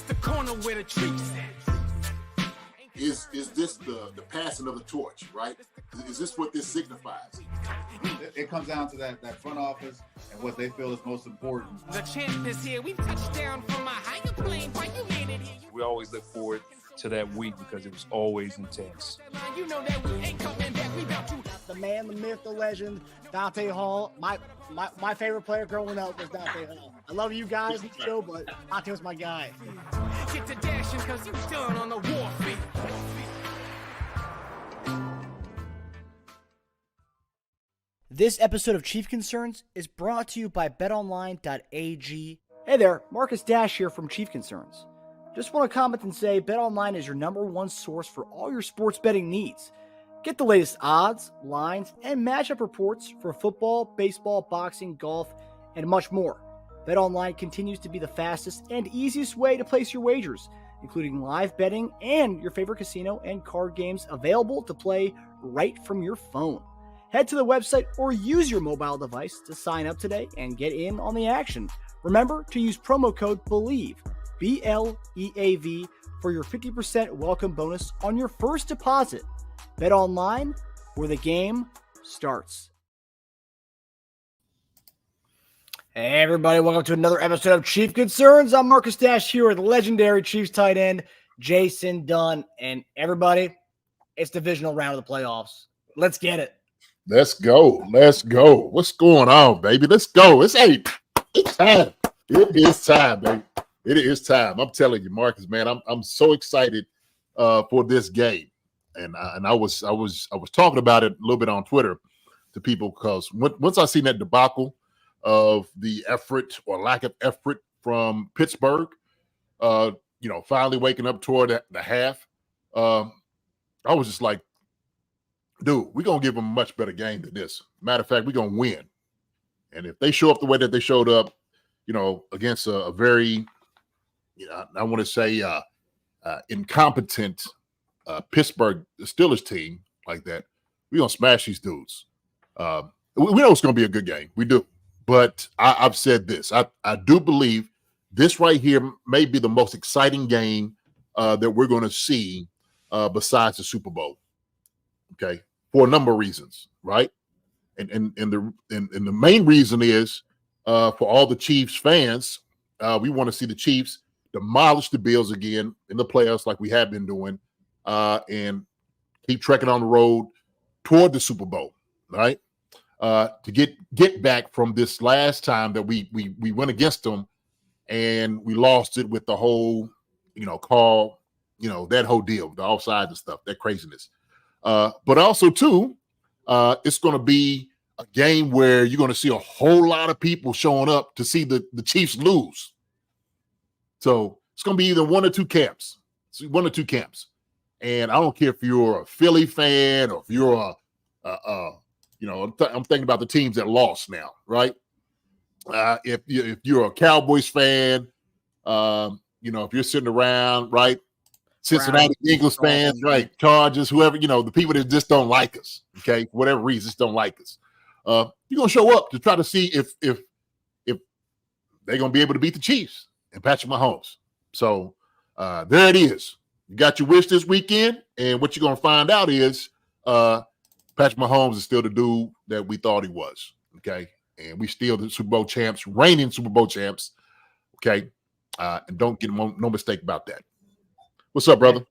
the corner where the treats at. Is this the passing of the torch, right? Is this what this signifies? It comes down to that front office and what they feel is most important. The champ is here. We've touched down from a higher plane. Why you made it here? We always look forward to that week because it was always intense. You know that we ain't coming back. We about to. The man, the myth, the legend, Dante Hall. My favorite player growing up was Dante Hall. I love you guys in the show, but Dante was my guy. Get to dashing because you done on the war field. This episode of Chief Concerns is brought to you by betonline.ag. Hey there, Marcus Dash here from Chief Concerns. Just want to comment and say BetOnline is your #1 source for all your sports betting needs. Get the latest odds, lines, and matchup reports for football, baseball, boxing, golf, and much more. BetOnline continues to be the fastest and easiest way to place your wagers, including live betting and your favorite casino and card games available to play right from your phone. Head to the website or use your mobile device to sign up today and get in on the action. Remember to use promo code BELIEVE, BLEAV, for your 50% welcome bonus on your first deposit. Bet online, where the game starts. Hey everybody, welcome to another episode of Chief Concerns. I'm Marcus Dash here with legendary Chiefs tight end Jason Dunn. And everybody, it's divisional round of the playoffs. Let's get it. Let's go. Let's go. What's going on, baby? Let's go. It's time. It is time, baby. It is time. I'm telling you, Marcus, man, I'm so excited for this game. And I was talking about it a little bit on Twitter to people because once I seen that debacle of the effort or lack of effort from Pittsburgh, finally waking up toward the half, I was just like, dude, we're going to give them a much better game than this. Matter of fact, we're going to win. And if they show up the way that they showed up, against a very, I want to say incompetent Pittsburgh Steelers team like that, we're going to smash these dudes. We know it's going to be a good game. We do. But I've said this. I do believe this right here may be the most exciting game that we're going to see besides the Super Bowl. Okay, for a number of reasons, right? And the main reason is for all the Chiefs fans, we want to see the Chiefs demolish the Bills again in the playoffs like we have been doing, and keep trekking on the road toward the Super Bowl, right? To get back from this last time that we went against them and we lost it with the whole, call, that whole deal, the offsides and stuff, that craziness. But also, too, it's going to be a game where you're going to see a whole lot of people showing up to see the Chiefs lose. So it's going to be either one or two camps. And I don't care if you're a Philly fan or if you're I'm thinking about the teams that lost now, right? If you're a Cowboys fan, if you're sitting around, right? Cincinnati Eagles fans, right? Chargers, whoever, the people that just don't like us, okay? For whatever reason, just don't like us. You're going to show up to try to see if they're going to be able to beat the Chiefs and Patrick Mahomes. So there it is. You got your wish this weekend, and what you're going to find out is Patrick Mahomes is still the dude that we thought he was, okay? And we still the Super Bowl champs, reigning Super Bowl champs, okay? And don't get no mistake about that. What's up, brother?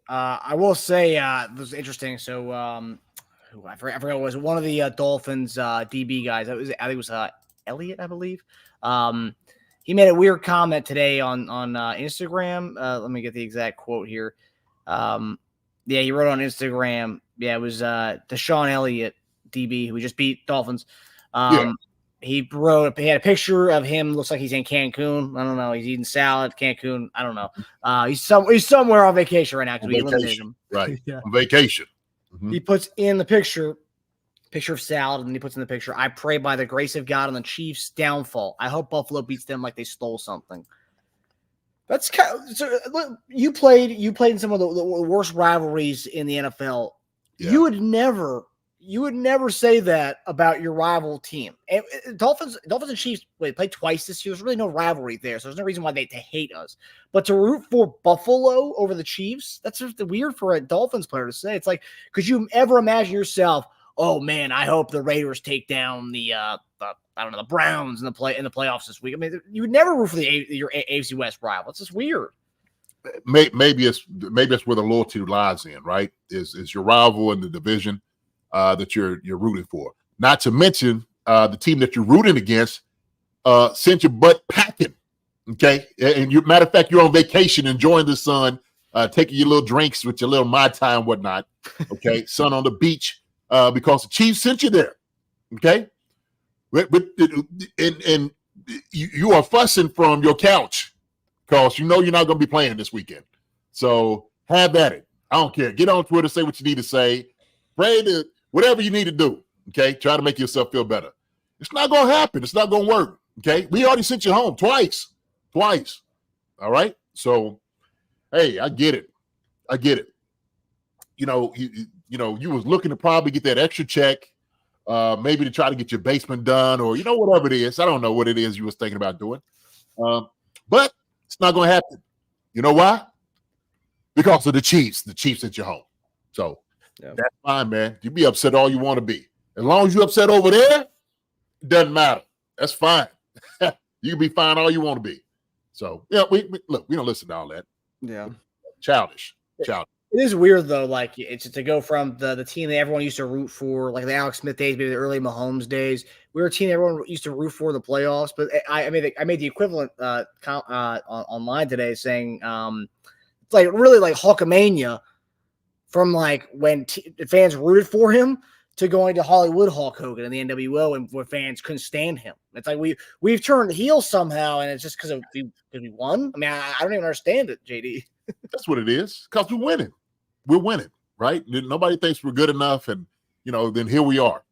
I will say this was interesting. So I forgot what it was. One of the Dolphins DB guys. I think it was Elliott, I believe. He made a weird comment today on Instagram. Let me get the exact quote here. He wrote on Instagram. Yeah, it was Deshaun Elliott, DB, who just beat Dolphins. He had a picture of him. Looks like he's in Cancun. I don't know. He's eating salad, Cancun. I don't know. He's somewhere on vacation right now because we eliminated him. Right. Yeah. On vacation. Mm-hmm. He puts in the picture of salad, and then he puts in the picture, I pray by the grace of God on the Chiefs' downfall. I hope Buffalo beats them like they stole something. That's kind of, so you played in some of the worst rivalries in the NFL. Yeah. You would never you would never say that about your rival team. And Dolphins and Chiefs played twice this year. There's really no rivalry there, so there's no reason why they hate us. But to root for Buffalo over the Chiefs, that's just weird for a Dolphins player to say. It's like, could you ever imagine yourself, oh man, I hope the Raiders take down the Browns in the playoffs this week? I mean, you would never root for your AFC West rival. It's just weird. Maybe it's where the loyalty lies in, right? Is your rival in the division that you're rooting for. Not to mention the team that you're rooting against sent your butt packing. Okay, and matter of fact, you're on vacation, enjoying the sun, taking your little drinks with your little Mai Tai and whatnot. Okay, sun on the beach because the Chiefs sent you there. Okay, and you are fussing from your couch because you know you're not going to be playing this weekend. So have at it. I don't care. Get on Twitter, say what you need to say. Pray to whatever you need to do. Okay, try to make yourself feel better. It's not going to happen. It's not going to work. Okay, we already sent you home twice. All right. So, hey, I get it. You know, you was looking to probably get that extra check, maybe to try to get your basement done, or whatever it is. I don't know what it is you was thinking about doing, but it's not going to happen. You know why? Because of the Chiefs. The Chiefs sent you home. So that's fine, man. You be upset all you want to be. As long as you're upset over there, it doesn't matter. That's fine. You can be fine all you want to be. So yeah, we don't listen to all that. Yeah, childish. It is weird though. Like it's to go from the team that everyone used to root for, like the Alex Smith days, maybe the early Mahomes days. We were a team everyone used to root for in the playoffs. But I made the equivalent online today, saying it's like really like Hulkamania from like when fans rooted for him to going to Hollywood Hulk Hogan in the NWO, and where fans couldn't stand him. It's like we've turned heel somehow, and it's just because we won. I mean, I don't even understand it, JD. That's what it is. Because we're winning. We're winning, right? Nobody thinks we're good enough, and then here we are.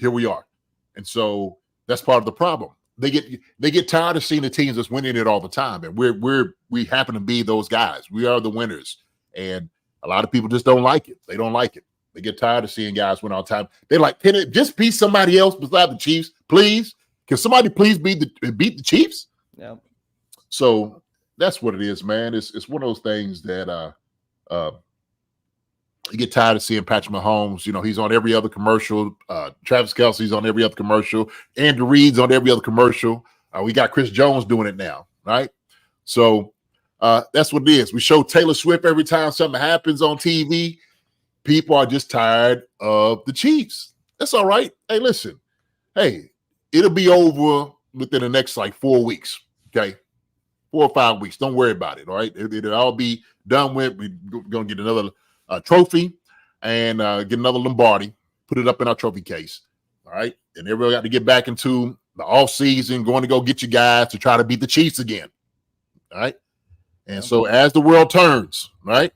And so that's part of the problem. They get tired of seeing the teams that's winning it all the time, and we happen to be those guys. We are the winners, and a lot of people just don't like it. They don't like it. They get tired of seeing guys win all the time. They're like, can it just be somebody else besides the Chiefs, please? Can somebody please beat the Chiefs? Yeah. So that's what it is, man. It's one of those things that you get tired of seeing Patrick Mahomes. He's on every other commercial. Travis Kelce's on every other commercial. Andrew Reid's on every other commercial. We got Chris Jones doing it now, right? So that's what it is. We show Taylor Swift every time something happens on TV. People are just tired of the Chiefs. That's all right. Hey, listen. Hey, it'll be over within the next 4 weeks. Okay, 4 or 5 weeks. Don't worry about it. All right, it'll all be done with. We're gonna get another trophy and get another Lombardi. Put it up in our trophy case. All right, and everybody got to get back into the off season, going to go get you guys to try to beat the Chiefs again. All right, and so as the world turns, right,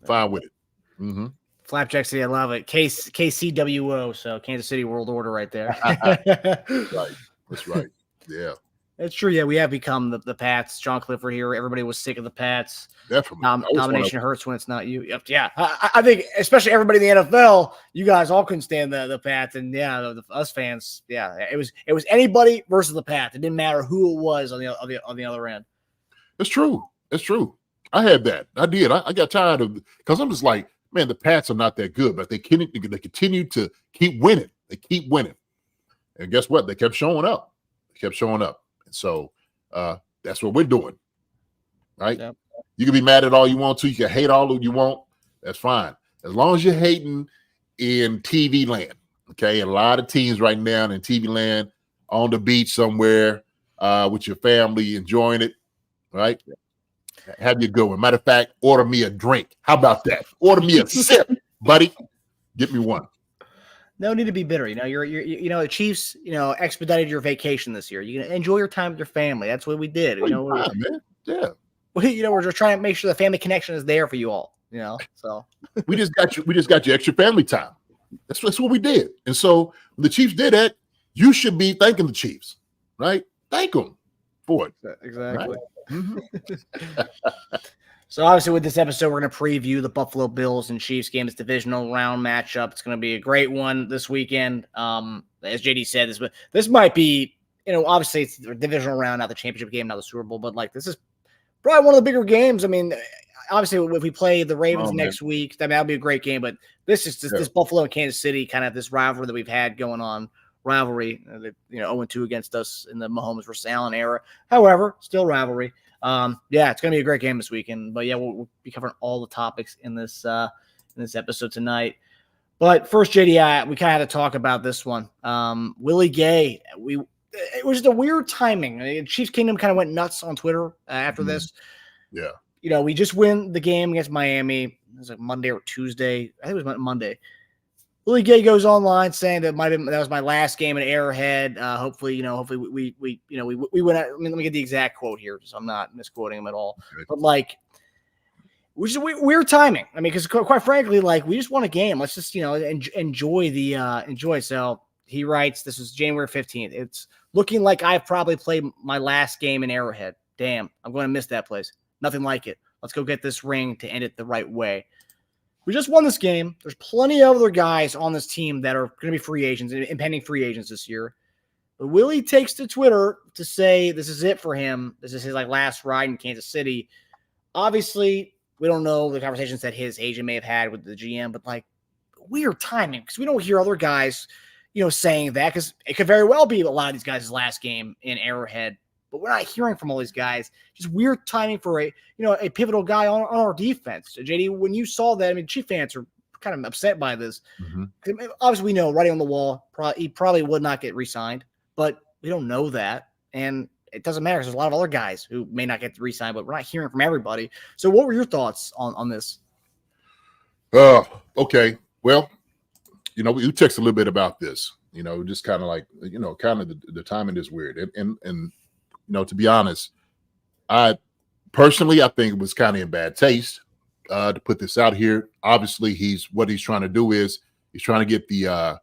fine with it. Mm-hmm. Flapjack City, I love it. KCWO, so Kansas City World Order right there. Right. That's right. Yeah. It's true. Yeah, we have become the Pats. John Clifford here. Everybody was sick of the Pats. Definitely. Nomination hurts when it's not you. Yeah. I think especially everybody in the NFL, you guys all couldn't stand the Pats. And yeah, us fans, yeah, it was anybody versus the Pats. It didn't matter who it was on the other end. It's true. I had that. I did. I got tired of because I'm just like, man, the Pats are not that good, but they continue to keep winning. They keep winning. And guess what? They kept showing up. And so that's what we're doing. Right? Yep. You can be mad at all you want to. You can hate all you want. That's fine. As long as you're hating in TV land. Okay. A lot of teams right now in TV land on the beach somewhere with your family enjoying it. Right? Have you go. Matter of fact, order me a drink. How about that? Order me a sip, buddy. Get me one. No need to be bitter. You're the Chiefs, expedited your vacation this year. You can enjoy your time with your family. That's what we did. Man. Yeah. We're just trying to make sure the family connection is there for you all. So we just got you extra family time. That's what we did. And so when the Chiefs did that, you should be thanking the Chiefs, right? Thank them for it. Exactly. Right? Mm-hmm. So obviously with this episode, we're going to preview the Buffalo Bills and Chiefs game. It's divisional round matchup. It's going to be a great one this weekend. As JD said, this might be, obviously it's the divisional round, not the championship game, not the Super Bowl, but like this is probably one of the bigger games. I mean, obviously if we play the Ravens next week, that'll be a great game. But this is just this Buffalo and Kansas City kind of this rivalry that we've had going on. Rivalry, 0-2 against us in the Mahomes versus Allen era. However, still rivalry. It's gonna be a great game this weekend. But we'll be covering all the topics in this episode tonight. But first, JD, we kind of had to talk about this one. Willie Gay. It was just a weird timing. Chiefs Kingdom kind of went nuts on Twitter after this. Yeah. We just win the game against Miami. It was like Monday or Tuesday. I think it was Monday. Willie Gay goes online saying that was my last game at Arrowhead. Hopefully we win. Let me get the exact quote here, so I'm not misquoting him at all. Okay. But which is weird timing. I mean, because quite frankly, we just won a game. Let's just enjoy. So he writes, this is January 15th. It's looking like I've probably played my last game in Arrowhead. Damn, I'm going to miss that place. Nothing like it. Let's go get this ring to end it the right way. We just won this game. There's plenty of other guys on this team that are going to be free agents, impending free agents this year. But Willie takes to Twitter to say this is it for him. This is his last ride in Kansas City. Obviously, we don't know the conversations that his agent may have had with the GM, but weird timing because we don't hear other guys, saying that because it could very well be a lot of these guys' last game in Arrowhead. But we're not hearing from all these guys. Just weird timing for a pivotal guy on our defense. So JD, when you saw that, I mean, Chief fans are kind of upset by this. Mm-hmm. Obviously, we know writing on the wall, he probably would not get re-signed, but we don't know that. And it doesn't matter because there's a lot of other guys who may not get re-signed, but we're not hearing from everybody. So what were your thoughts on this? Okay. Well, we text a little bit about this, just kind of the timing is weird. And to be honest, I think it was kind of in bad taste to put this out here. Obviously, what he's trying to do is he's trying to get the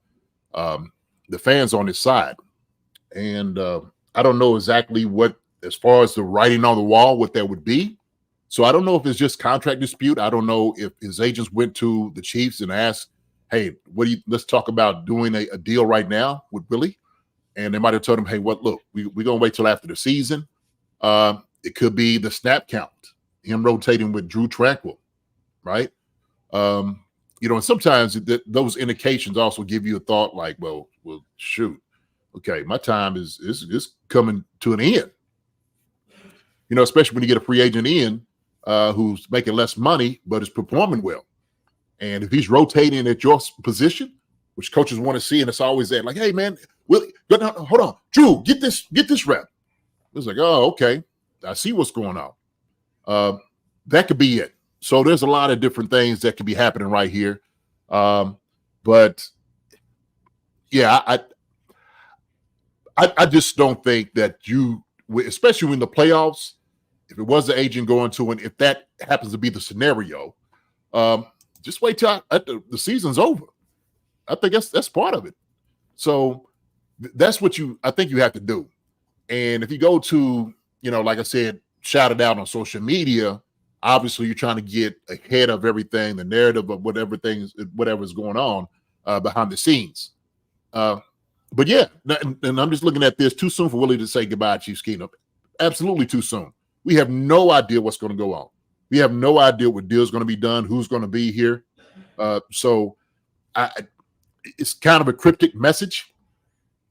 fans on his side. And I don't know exactly what, as far as the writing on the wall, what that would be. So I don't know if it's just contract dispute. I don't know if his agents went to the Chiefs and asked, hey, let's talk about doing a deal right now with Willie. And they might have told him, hey, look, we're going to wait till after the season. It could be the snap count, him rotating with Drew Tranquil, right? And sometimes those indications also give you a thought well, shoot, okay, my time is coming to an end. Especially when you get a free agent in who's making less money but is performing well. And if he's rotating at your position, which coaches want to see, and it's always that, hey, man, hold on, Drew, get this rep. It's oh, okay, I see what's going on. That could be it. So there's a lot of different things that could be happening right here. But yeah, I just don't think that especially in the playoffs, if it was the agent going to, and if that happens to be the scenario, just wait till the season's over. I think that's part of it. So that's what I think you have to do. And if you go to, like I said, shout it out on social media, obviously you're trying to get ahead of everything, the narrative of whatever's going on behind the scenes. But yeah, and I'm just looking at this, too soon for Willie to say goodbye, Chiefs Kingdom. Absolutely too soon. We have no idea what's going to go on. We have no idea what deal's going to be done, who's going to be here. So it's kind of a cryptic message,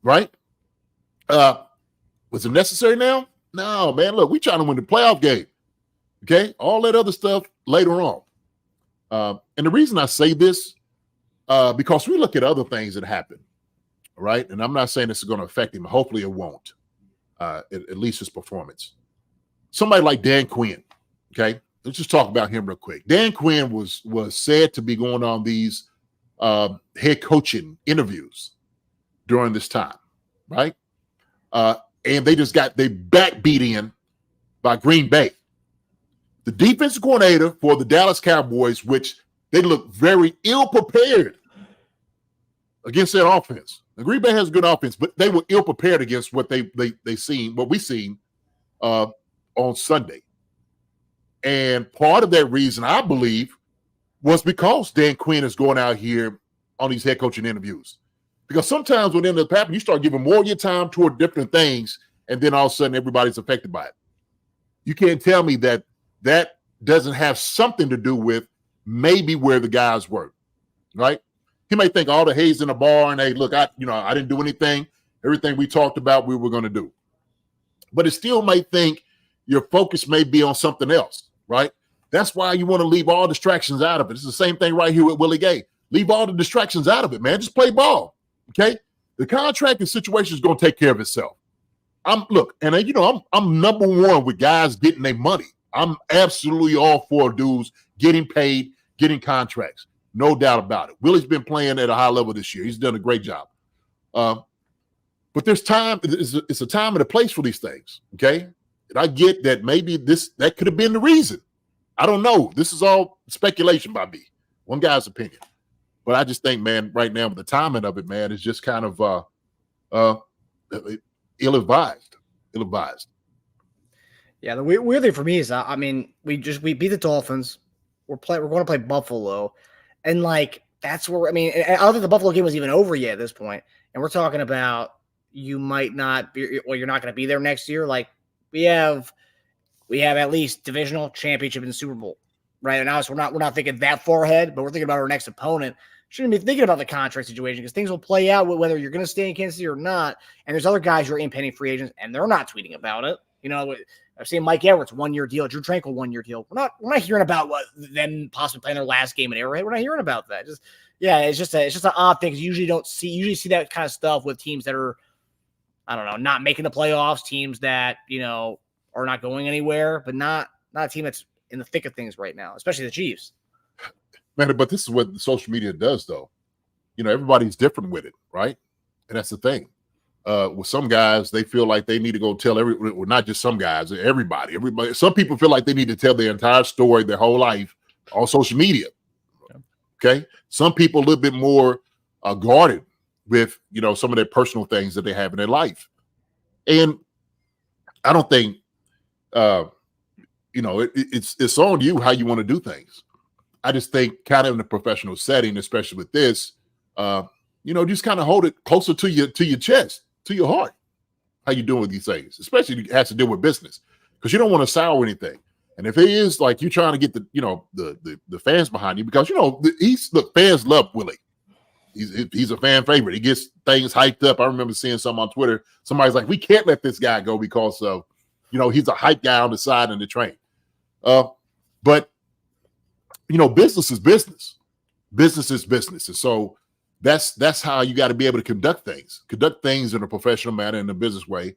right? Was it necessary now? No, man. Look, we're trying to win the playoff game. Okay, all that other stuff later on. And the reason I say this, because we look at other things that happen, right? And I'm not saying this is going to affect him. Hopefully, it won't. At least his performance. Somebody like Dan Quinn. Okay, let's just talk about him real quick. Dan Quinn was said to be going on these head coaching interviews during this time, right? And they back beat in by Green Bay. The defensive coordinator for the Dallas Cowboys, which they look very ill-prepared against their offense. The Green Bay has a good offense, but they were ill-prepared against what we seen on Sunday. And part of that reason, I believe, was because Dan Quinn is going out here on these head coaching interviews. Because sometimes when it ends up happening, you start giving more of your time toward different things, and then all of a sudden everybody's affected by it. You can't tell me that that doesn't have something to do with maybe where the guys work, right? He may think all the hay's in the bar, and hey, look, I didn't do anything. Everything we talked about, we were going to do. But it still may think your focus may be on something else, right? That's why you want to leave all distractions out of it. It's the same thing right here with Willie Gay. Leave all the distractions out of it, man. Just play ball, okay? The contracting situation is going to take care of itself. I'm number one with guys getting their money. I'm absolutely all for dudes getting paid, getting contracts. No doubt about it. Willie's been playing at a high level this year. He's done a great job. But there's time. It's a time and a place for these things, okay? And I get that maybe that could have been the reason. I don't know. This is all speculation by me. One guy's opinion. But I just think, man, right now with the timing of it, man, is just kind of ill-advised. Yeah, the weird thing for me is, we beat the Dolphins. We're going to play Buffalo, and that's where I don't think the Buffalo game was even over yet at this point. And we're talking about you might not be, well, you're not going to be there next year. Like we have at least divisional, championship, and Super Bowl right now. So we're not thinking that far ahead, but we're thinking about our next opponent. Shouldn't be thinking about the contract situation because things will play out whether you're going to stay in Kansas City or not. And there's other guys who are impending free agents, and they're not tweeting about it. I've seen Mike Edwards 1-year deal, Drew Tranquil 1-year deal. We're not hearing about them possibly playing their last game at Arrowhead. We're not hearing about that. It's just an odd thing. You usually see that kind of stuff with teams that are, I don't know, not making the playoffs, teams that are not going anywhere, but not a team that's in the thick of things right now, especially the Chiefs. Man, but this is what social media does, though. Everybody's different with it, right? And that's the thing. With some guys, they feel like they need to go tell not just some guys, everybody. Some people feel like they need to tell their entire story, their whole life on social media. Okay. Some people a little bit more guarded with, some of their personal things that they have in their life. And I don't think, it's on you how you want to do things. I just think kind of in a professional setting, especially with this, just kind of hold it closer to your chest, to your heart, how you doing with these things, especially if it has to deal with business, because you don't want to sour anything. And if it is like you trying to get the fans behind you, because fans love Willie. He's a fan favorite. He gets things hyped up. I remember seeing some on Twitter. Somebody's like, we can't let this guy go because of, he's a hype guy on the side in the train. But business is business. Business is business. And so that's how you got to be able to conduct things in a professional manner, in a business way.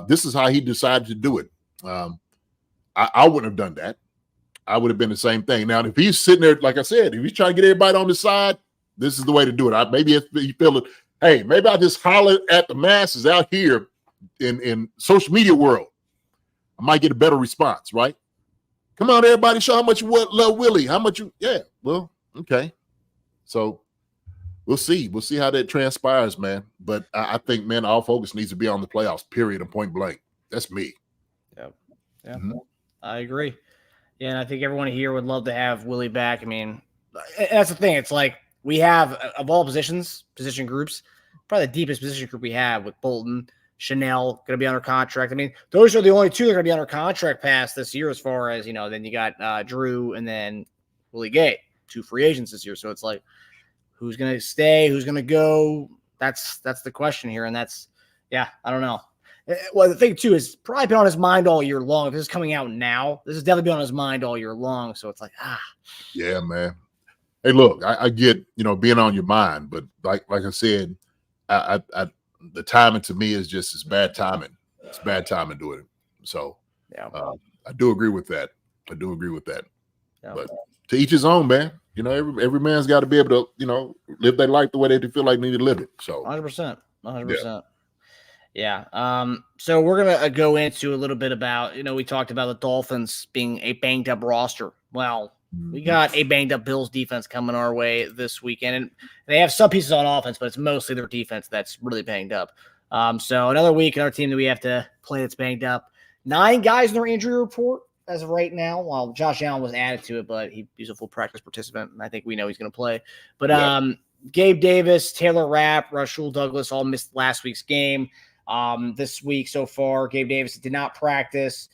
This is how he decided to do it. I wouldn't have done that. I would have been the same thing. Now, if he's sitting there, like I said, if he's trying to get everybody on the side, this is the way to do it. Maybe if you feel it, hey, maybe I just holler at the masses out here in social media world. I might get a better response, right? Come on, everybody, show how much you love Willie. Well, okay. So we'll see. We'll see how that transpires, man. But I think, man, our focus needs to be on the playoffs, period, and point blank. That's me. Yeah. Mm-hmm. I agree. Yeah, and I think everyone here would love to have Willie back. That's the thing. It's like we have, of all position groups, probably the deepest position group we have with Bolton, Chanel going to be under contract. Those are the only two that are going to be under contract past this year as far as, then you got Drew and then Willie Gay, 2 free agents this year. So it's like, who's going to stay? Who's going to go? That's the question here. And I don't know. Well, the thing, too, is probably been on his mind all year long. If this is coming out now, this has definitely been on his mind all year long. So it's like, Yeah, man. Hey, look, I get, being on your mind. But like I said, the timing to me is just, it's bad timing. It's bad timing doing it. So yeah, I do agree with that. Yeah. But to each his own, man. Every man's got to be able to, live their life the way they feel like they need to live it. So 100%. Yeah. So we're going to go into a little bit about, we talked about the Dolphins being a banged up roster. Well, we got a banged up Bills defense coming our way this weekend, and they have some pieces on offense, but it's mostly their defense that's really banged up. So another week, another team that we have to play that's banged up. 9 guys in their injury report as of right now. Well, Josh Allen was added to it, but he's a full practice participant, and I think we know he's going to play. But Gabe Davis, Taylor Rapp, Rasul Douglas all missed last week's game. This week so far, Gabe Davis did not practice.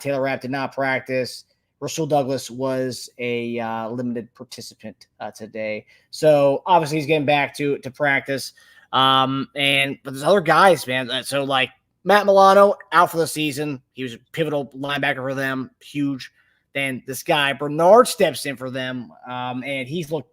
Taylor Rapp did not practice. Rasul Douglas was a limited participant today. So obviously he's getting back to practice. But there's other guys, man. So like Matt Milano out for the season. He was a pivotal linebacker for them. Huge. Then this guy, Bernard, steps in for them. And he's looked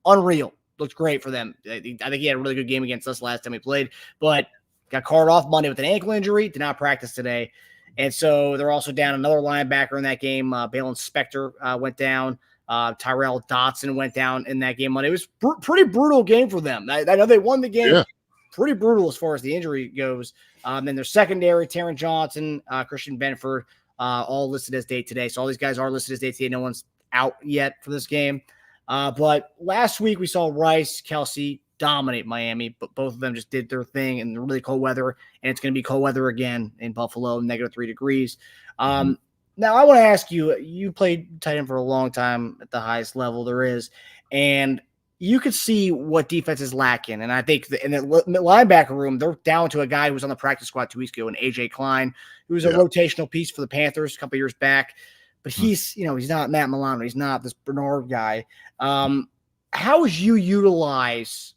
unreal. Looked great for them. I think he had a really good game against us last time he played, but got carted off Monday with an ankle injury. Did not practice today. And so they're also down another linebacker in that game. Balin Spector went down. Tyrell Dotson went down in that game Monday. It was pretty brutal game for them. I know they won the game. Yeah. Pretty brutal as far as the injury goes. Then their secondary, Taron Johnson, Christian Benford, all listed as day today. So all these guys are listed as day today. No one's out yet for this game. But last week we saw Rice, Kelsey dominate Miami, but both of them just did their thing in the really cold weather, and it's going to be cold weather again in Buffalo, -3 degrees. Now I want to ask you, you played tight end for a long time at the highest level there is, and you could see what defense is lacking. And I think in the linebacker room, they're down to a guy who was on the practice squad 2 weeks ago, and AJ Klein, who was a rotational piece for the Panthers a couple years back. But he's not Matt Milano. He's not this Bernard guy. How would you utilize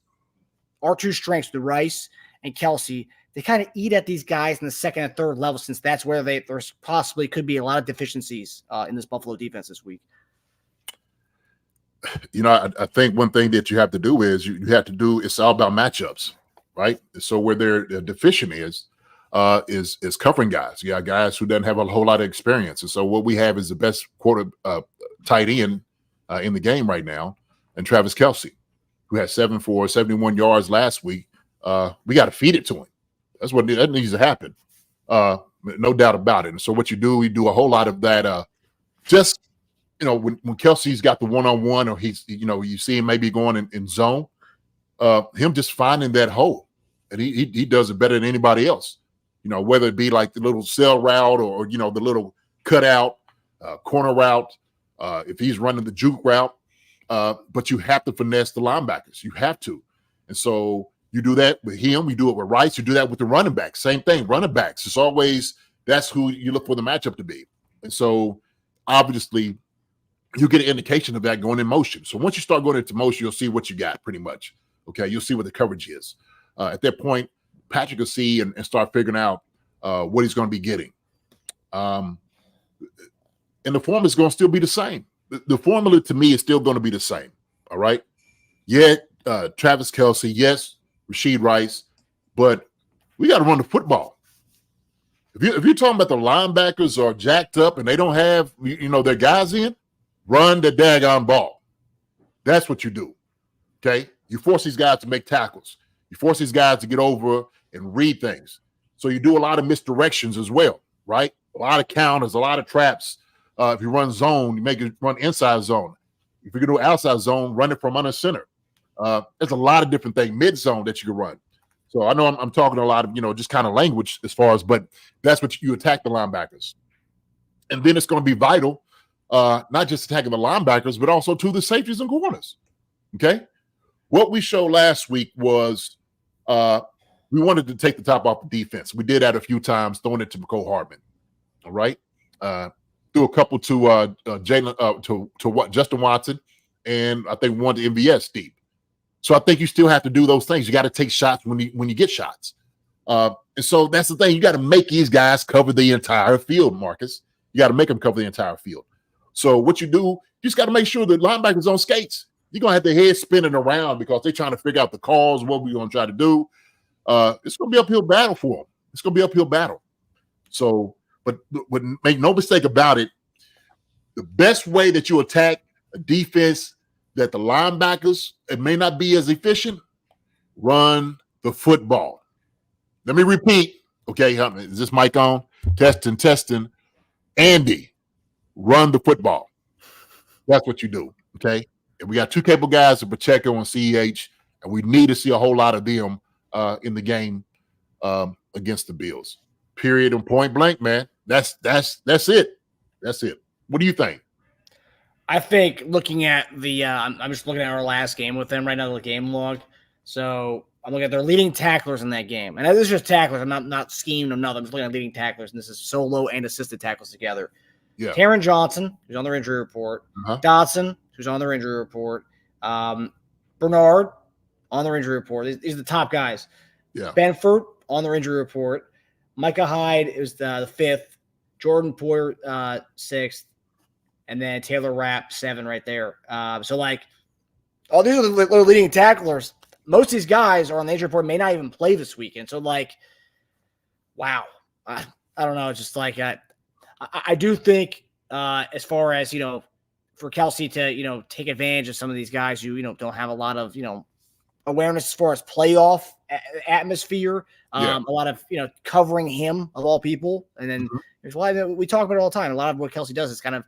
our two strengths, the Rice and Kelsey, they kind of eat at these guys in the second and third level, since that's where there's possibly could be a lot of deficiencies in this Buffalo defense this week? I think one thing that you have to do is it's all about matchups, right? So where their deficient is covering guys. You got guys who doesn't have a whole lot of experience. And so what we have is the best tight end in the game right now, and Travis Kelsey, who had 7 for 71 yards last week. We got to feed it to him. That's what that needs to happen. No doubt about it. And so what we do a whole lot of that. When Kelsey's got the one-on-one, or he's, you see him maybe going in zone, him just finding that hole, and he does it better than anybody else. Whether it be like the little cell route or the little cutout, corner route, if he's running the juke route. But you have to finesse the linebackers. You have to. And so you do that with him. You do it with Rice. You do that with the running backs. Same thing, running backs. It's always, that's who you look for the matchup to be. And so obviously you get an indication of that going in motion. So once you start going into motion, you'll see what you got pretty much. Okay, you'll see what the coverage is. At that point, Patrick will see and start figuring out what he's going to be getting. And the form is going to still be the same. The formula to me is still going to be the same. All right. Travis Kelsey, yes, Rashid Rice, but we got to run the football. If you're talking about the linebackers are jacked up and they don't have, their guys in, run the daggone ball. That's what you do. Okay. You force these guys to make tackles. You force these guys to get over and read things. So you do a lot of misdirections as well, right? A lot of counters, a lot of traps. If you run zone, you make it run inside zone. If you can do outside zone, run it from under center. There's a lot of different things, mid zone that you can run. So I know I'm talking a lot of, just kind of language as far as, but that's what you attack the linebackers. And then it's going to be vital, not just attacking the linebackers, but also to the safeties and corners. Okay. What we showed last week was we wanted to take the top off the defense. We did that a few times, throwing it to Mecole Hardman. All right. Threw a couple to Justin Watson, and I think one to MVS deep. So I think you still have to do those things. You got to take shots when you get shots. And so that's the thing. You got to make these guys cover the entire field, Marcus. You got to make them cover the entire field. So what you do, you just got to make sure the linebackers on skates. You're going to have their head spinning around because they're trying to figure out the calls, what we're going to try to do. It's going to be an uphill battle for them. It's going to be an uphill battle. So, but make no mistake about it, the best way that you attack a defense that the linebackers, it may not be as efficient, run the football. Let me repeat. Okay, is this mic on? Testing. Andy, run the football. That's what you do, okay? And we got two capable guys in Pacheco and CEH, and we need to see a whole lot of them in the game against the Bills. Period and point blank, man. That's it. That's it. What do you think? I think looking at the, I'm just looking at our last game with them right now, the game log. So I'm looking at their leading tacklers in that game. And this is just tacklers. I'm not scheming or nothing. I'm just looking at leading tacklers. And this is solo and assisted tackles together. Yeah. Taron Johnson, who's on their injury report. Dotson, who's on their injury report. Bernard, on their injury report. These are the top guys. Yeah. Benford, on their injury report. Micah Hyde is the 5th. Jordan Poyer, 6th. And then Taylor Rapp, 7 right there. So, like, these are the leading tacklers. Most of these guys are on the injury report, may not even play this weekend. So, like, wow. I don't know. It's just like I do think as far as, for Kelsey to, take advantage of some of these guys who, don't have a lot of, awareness as far as playoff atmosphere, a lot of, covering him of all people. And then there's why we talk about it all the time. A lot of what Kelsey does is kind of,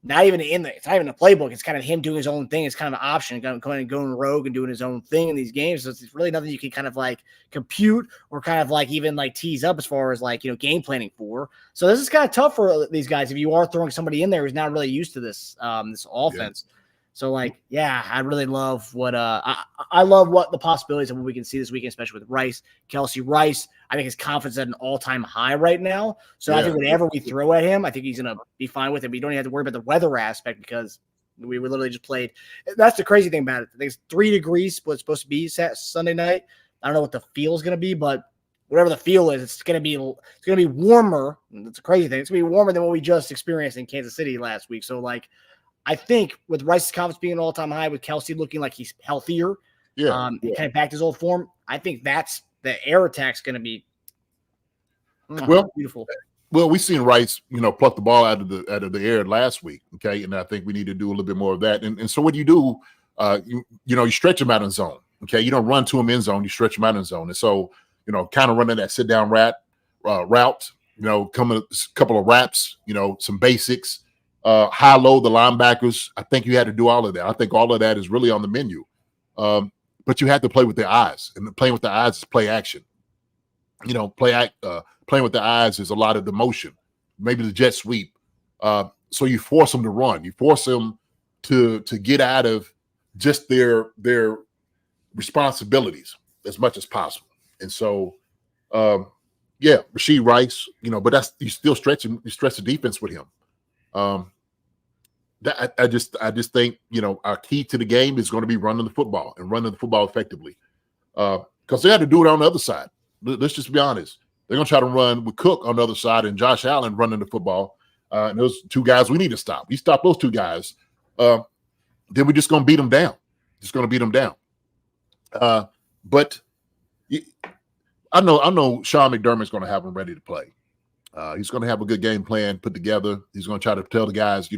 not even it's not even a playbook. It's kind of him doing his own thing. It's kind of an option, going rogue and doing his own thing in these games. So it's really nothing you can kind of like compute or kind of like even like tease up as far as like, game planning for. So this is kind of tough for these guys if you are throwing somebody in there who's not really used to this this offense. So like, I really love what I love what the possibilities of what we can see this weekend, especially with Rice, Kelsey Rice. I think his confidence is at an all-time high right now. So I think whatever we throw at him, I think he's going to be fine with it. We don't even have to worry about the weather aspect because we literally just played. That's the crazy thing about it. I think it's 3 degrees, what's supposed to be Sunday night. I don't know what the feel is going to be, but whatever the feel is, it's going to be warmer. That's a crazy thing. It's going to be warmer than what we just experienced in Kansas City last week. So like, I think with Rice's confidence being an all-time high, with Kelsey looking like he's healthier, kind of back to his old form, I think that's the air attack's going to be beautiful. Well, we seen Rice, pluck the ball out of the air last week, okay, and I think we need to do a little bit more of that. And so what do? You stretch him out in zone, okay. You don't run to him in zone, you stretch him out in zone, and so kind of running that sit down route, coming a couple of wraps, some basics. High low the linebackers. I think you had to do all of that. I think all of that is really on the menu. But you have to play with the eyes, and playing with the eyes is play action. Playing with the eyes is a lot of the motion, maybe the jet sweep. So you force them to run. You force them to get out of just their responsibilities as much as possible. And so, Rashee Rice, but that's you still stretch the defense with him. I just think our key to the game is going to be running the football and running the football effectively, because they had to do it on the other side. Let's just be honest. They're going to try to run with Cook on the other side and Josh Allen running the football. And those 2 guys we need to stop. We stop those 2 guys, then we're just going to beat them down. But I know Sean McDermott's going to have them ready to play. He's going to have a good game plan put together. He's going to try to tell the guys,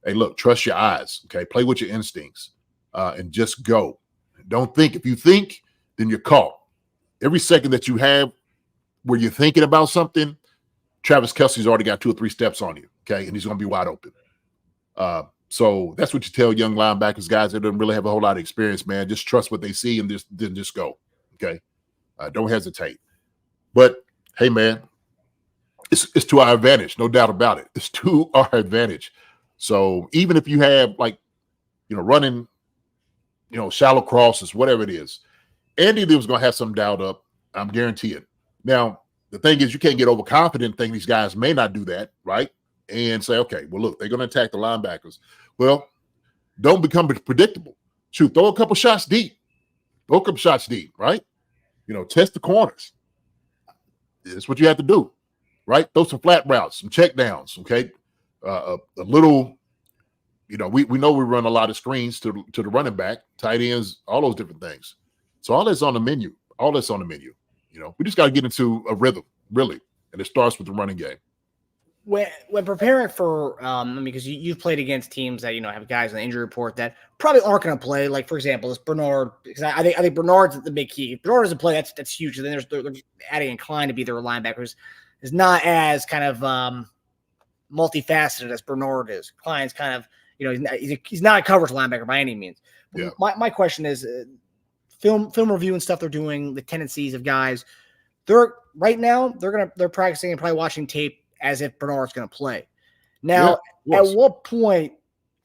hey, look, trust your eyes, okay? Play with your instincts and just go. Don't think. If you think, then you're caught. Every second that you have where you're thinking about something, Travis Kelce's already got 2 or 3 steps on you, okay? And he's going to be wide open. So that's what you tell young linebackers, guys that don't really have a whole lot of experience, man. Just trust what they see and just go, okay? Don't hesitate. But, hey, man, it's to our advantage, no doubt about it. It's to our advantage. So even if you have running, shallow crosses, whatever it is, Andy was going to have some doubt up. I'm guaranteeing. Now, the thing is, you can't get overconfident thinking these guys may not do that, right? And say, okay, well, look, they're going to attack the linebackers. Well, don't become predictable. Shoot, throw a couple shots deep. Right? Test the corners. It's what you have to do. Right? Throw some flat routes, some check downs, okay? A little, we know we run a lot of screens to the running back, tight ends, all those different things. So all that's on the menu. We just got to get into a rhythm, really, and it starts with the running game. When preparing for, because you've played against teams that have guys on the injury report that probably aren't going to play. Like for example, this Bernard, because I think Bernard's the big key. If Bernard doesn't play, that's huge. And then they're adding Klein to be their linebackers. Is not as kind of multifaceted as Bernard is. Klein's kind of he's not a coverage linebacker by any means. Yeah. My question is film review and stuff they're doing, the tendencies of guys. They're practicing and probably watching tape as if Bernard's going to play. Now, Yeah, at what point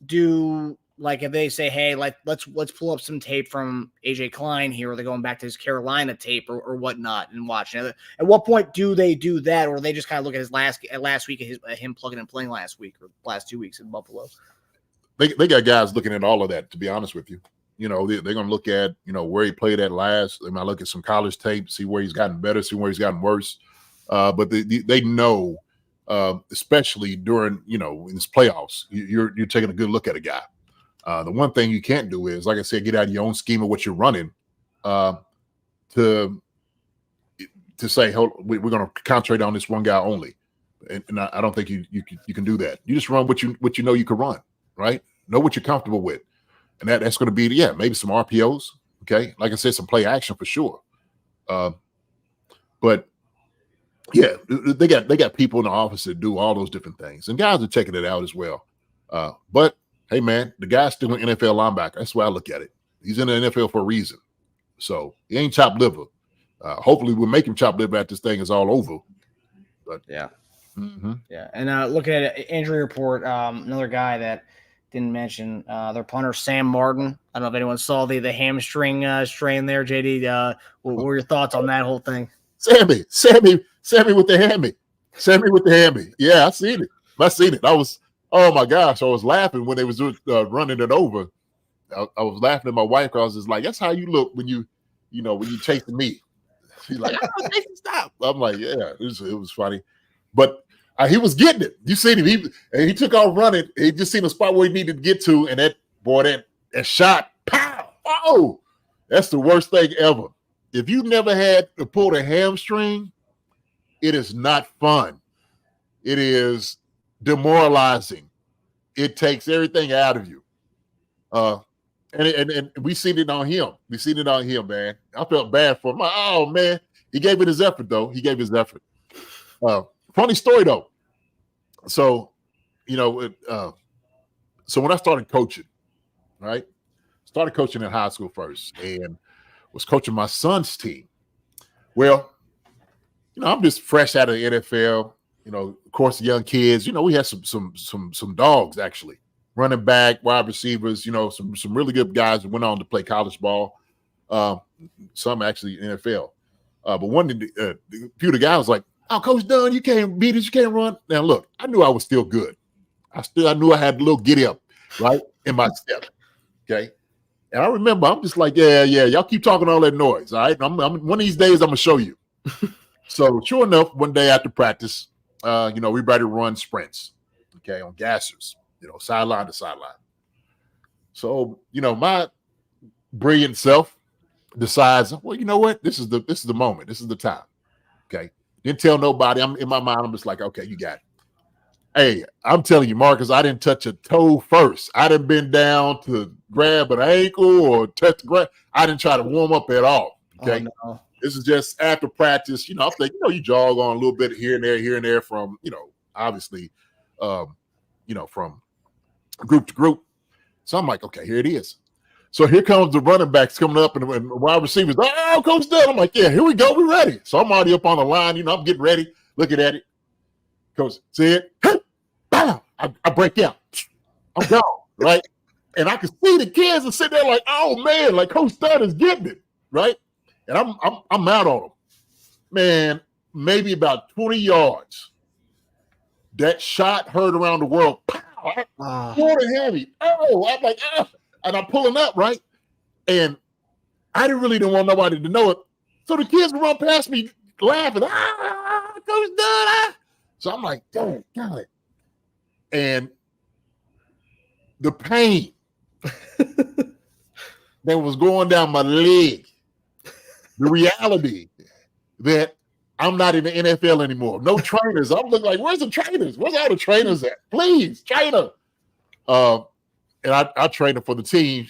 do if they say, hey, let's pull up some tape from AJ Klein here, or they're going back to his Carolina tape or whatnot and watching it. At what point do they do that, or they just kind of look at his last week at him plugging and playing last week or last 2 weeks in Buffalo? They got guys looking at all of that, to be honest with you. They're going to look at, where he played at last. They might look at some college tape, see where he's gotten better, see where he's gotten worse. But they know, especially during, in this playoffs, you're taking a good look at a guy. The one thing you can't do is, like I said, get out of your own scheme of what you're running to say, we're going to concentrate on this one guy only. And I don't think you can do that. You just run what you know you can run, right? Know what you're comfortable with. And that's going to be, maybe some RPOs. Okay. Like I said, some play action for sure. But yeah, they got people in the office that do all those different things, and guys are checking it out as well. But hey, man, the guy's still an NFL linebacker. That's the way I look at it. He's in the NFL for a reason. So he ain't chopped liver. Hopefully we'll make him chop liver after this thing is all over. But yeah. Mm-hmm. Yeah. And looking at an injury report, another guy that didn't mention their punter, Sam Martin. I don't know if anyone saw the hamstring strain there, JD. What were your thoughts on that whole thing? Sammy with the hammy. Sammy with the hammy. Yeah, I seen it. Oh my gosh, I was laughing when they was running it over. I was laughing at my wife because I was just like, that's how you look when you chasing me. She's like, stop. I'm like, yeah, it was funny. But he was getting it. You seen him. He took off running. He just seen a spot where he needed to get to, and that shot, pow! Oh, that's the worst thing ever. If you've never had to pull a hamstring, it is not fun. It is demoralizing. It takes everything out of you. And we seen it on him. We seen it on him, man. I felt bad for him. Oh man, he gave it his effort though. He gave his effort. Funny story though. So, so when I started coaching, right? Started coaching in high school first, and was coaching my son's team. Well, I'm just fresh out of the NFL. Of course, young kids. We had some dogs actually, running back, wide receivers. Some really good guys that went on to play college ball. Some actually NFL. But one of the few of the guys was like, "Oh, Coach Dunn, you can't beat us. You can't run." Now look, I knew I was still good. I knew I had a little giddy up, right, in my step. Okay. And I remember I'm just like, yeah, y'all keep talking all that noise. All right. I'm one of these days I'm gonna show you. So sure enough, one day after practice, we ready to run sprints, okay, on gassers, sideline to sideline. So, my brilliant self decides, well, you know what? This is the moment. This is the time. Okay. Didn't tell nobody. I'm in my mind, I'm just like, okay, you got it. Hey, I'm telling you, Marcus, I didn't touch a toe first. I didn't bend down to grab an ankle or touch the ground. I didn't try to warm up at all. Okay. Oh, no. This is just after practice. I'm thinking, you jog on a little bit here and there from, obviously, from group to group. So I'm like, okay, here it is. So here comes the running backs coming up and wide receivers. Oh, Coach Dunn. I'm like, yeah, here we go. We're ready. So I'm already up on the line. I'm getting ready, looking at it. Coach, see it? Bam! I break out. I'm gone, right? And I can see the kids are sitting there like, oh man, like Coach Dunn is getting it, right? And I'm out on them. Man, maybe about 20 yards. That shot heard around the world. Pow! Water heavy. Oh, I'm like, and I'm pulling up, right? And I didn't want nobody to know it. So the kids would run past me laughing. Coach Dunn. So I'm like, dang, got it. And the pain that was going down my leg, the reality that I'm not in the NFL anymore. No trainers. I'm looking like, where's the trainers? Where's all the trainers at? Please, trainer. And I trained her for the team.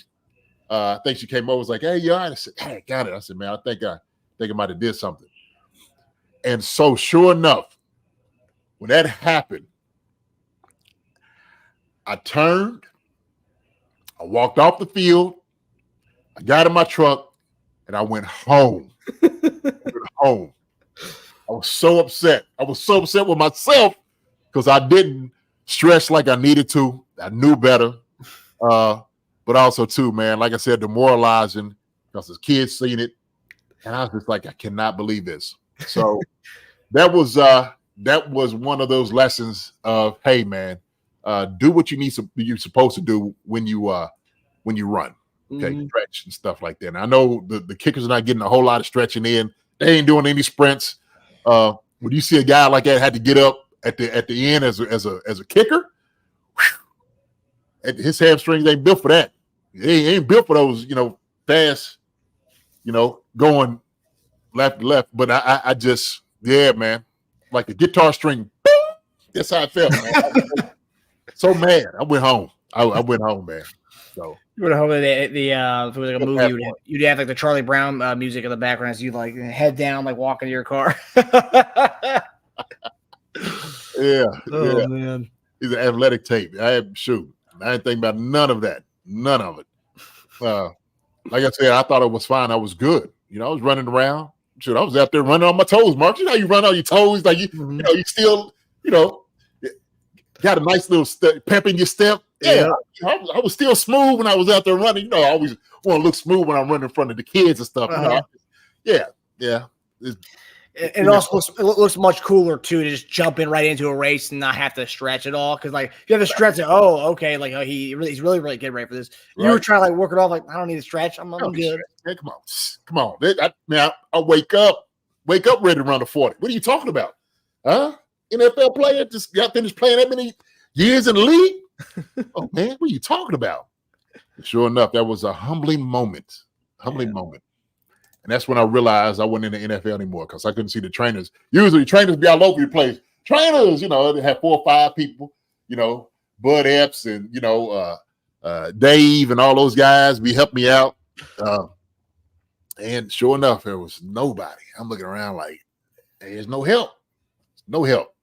I think she came over, was like, hey, you all right? I said, hey, got it. I said, man, I think I might have did something. And so sure enough, when that happened, I turned, I walked off the field, I got in my truck, and I went home. I was so upset. I was so upset with myself because I didn't stressed like I needed to. I knew better. But also too, man, like I said, demoralizing because the kids seen it. And I was just like, I cannot believe this. So that was one of those lessons of, hey man, do what you're supposed to do when you run. Okay, stretch and stuff like that. And I know the kickers are not getting a whole lot of stretching in. They ain't doing any sprints. When you see a guy like that had to get up at the end as a kicker, his hamstrings ain't built for that. He ain't built for those, fast, going left to left. But I just, yeah, man, like a guitar string. Boom! That's how I felt, man. I was so mad. I went home. I went home, man. So you would hope that if it was like a movie, you'd have like the Charlie Brown music in the background as you like head down, like walking to your car. Yeah. Oh yeah. man, He's an athletic tape. I didn't think about none of that. None of it. Like I said, I thought it was fine. I was good. I was running around. Shoot, I was out there running on my toes, Mark. You know how you run on your toes, like you still, got a nice little pep in your step. Yeah, I was still smooth when I was out there running. I always want to look smooth when I'm running in front of the kids and stuff. Yeah. It also looks much cooler too to just jump in right into a race and not have to stretch at all. Because like if you have to stretch it, okay, like he's really getting ready for this. You were trying to like work it off, like I don't need to stretch. I'm good. Hey, come on. I wake up ready to run the 40. What are you talking about? Huh? NFL player just got finished playing that many years in the league. Oh man, what are you talking about? Sure enough, that was a humbling moment. Moment. And that's when I realized I wasn't in the NFL anymore because I couldn't see the trainers. Usually trainers be all over the place. Trainers, they have 4 or 5 people, Bud Epps and, Dave and all those guys be helping me out. And sure enough, there was nobody. I'm looking around like, hey, there's no help. No help.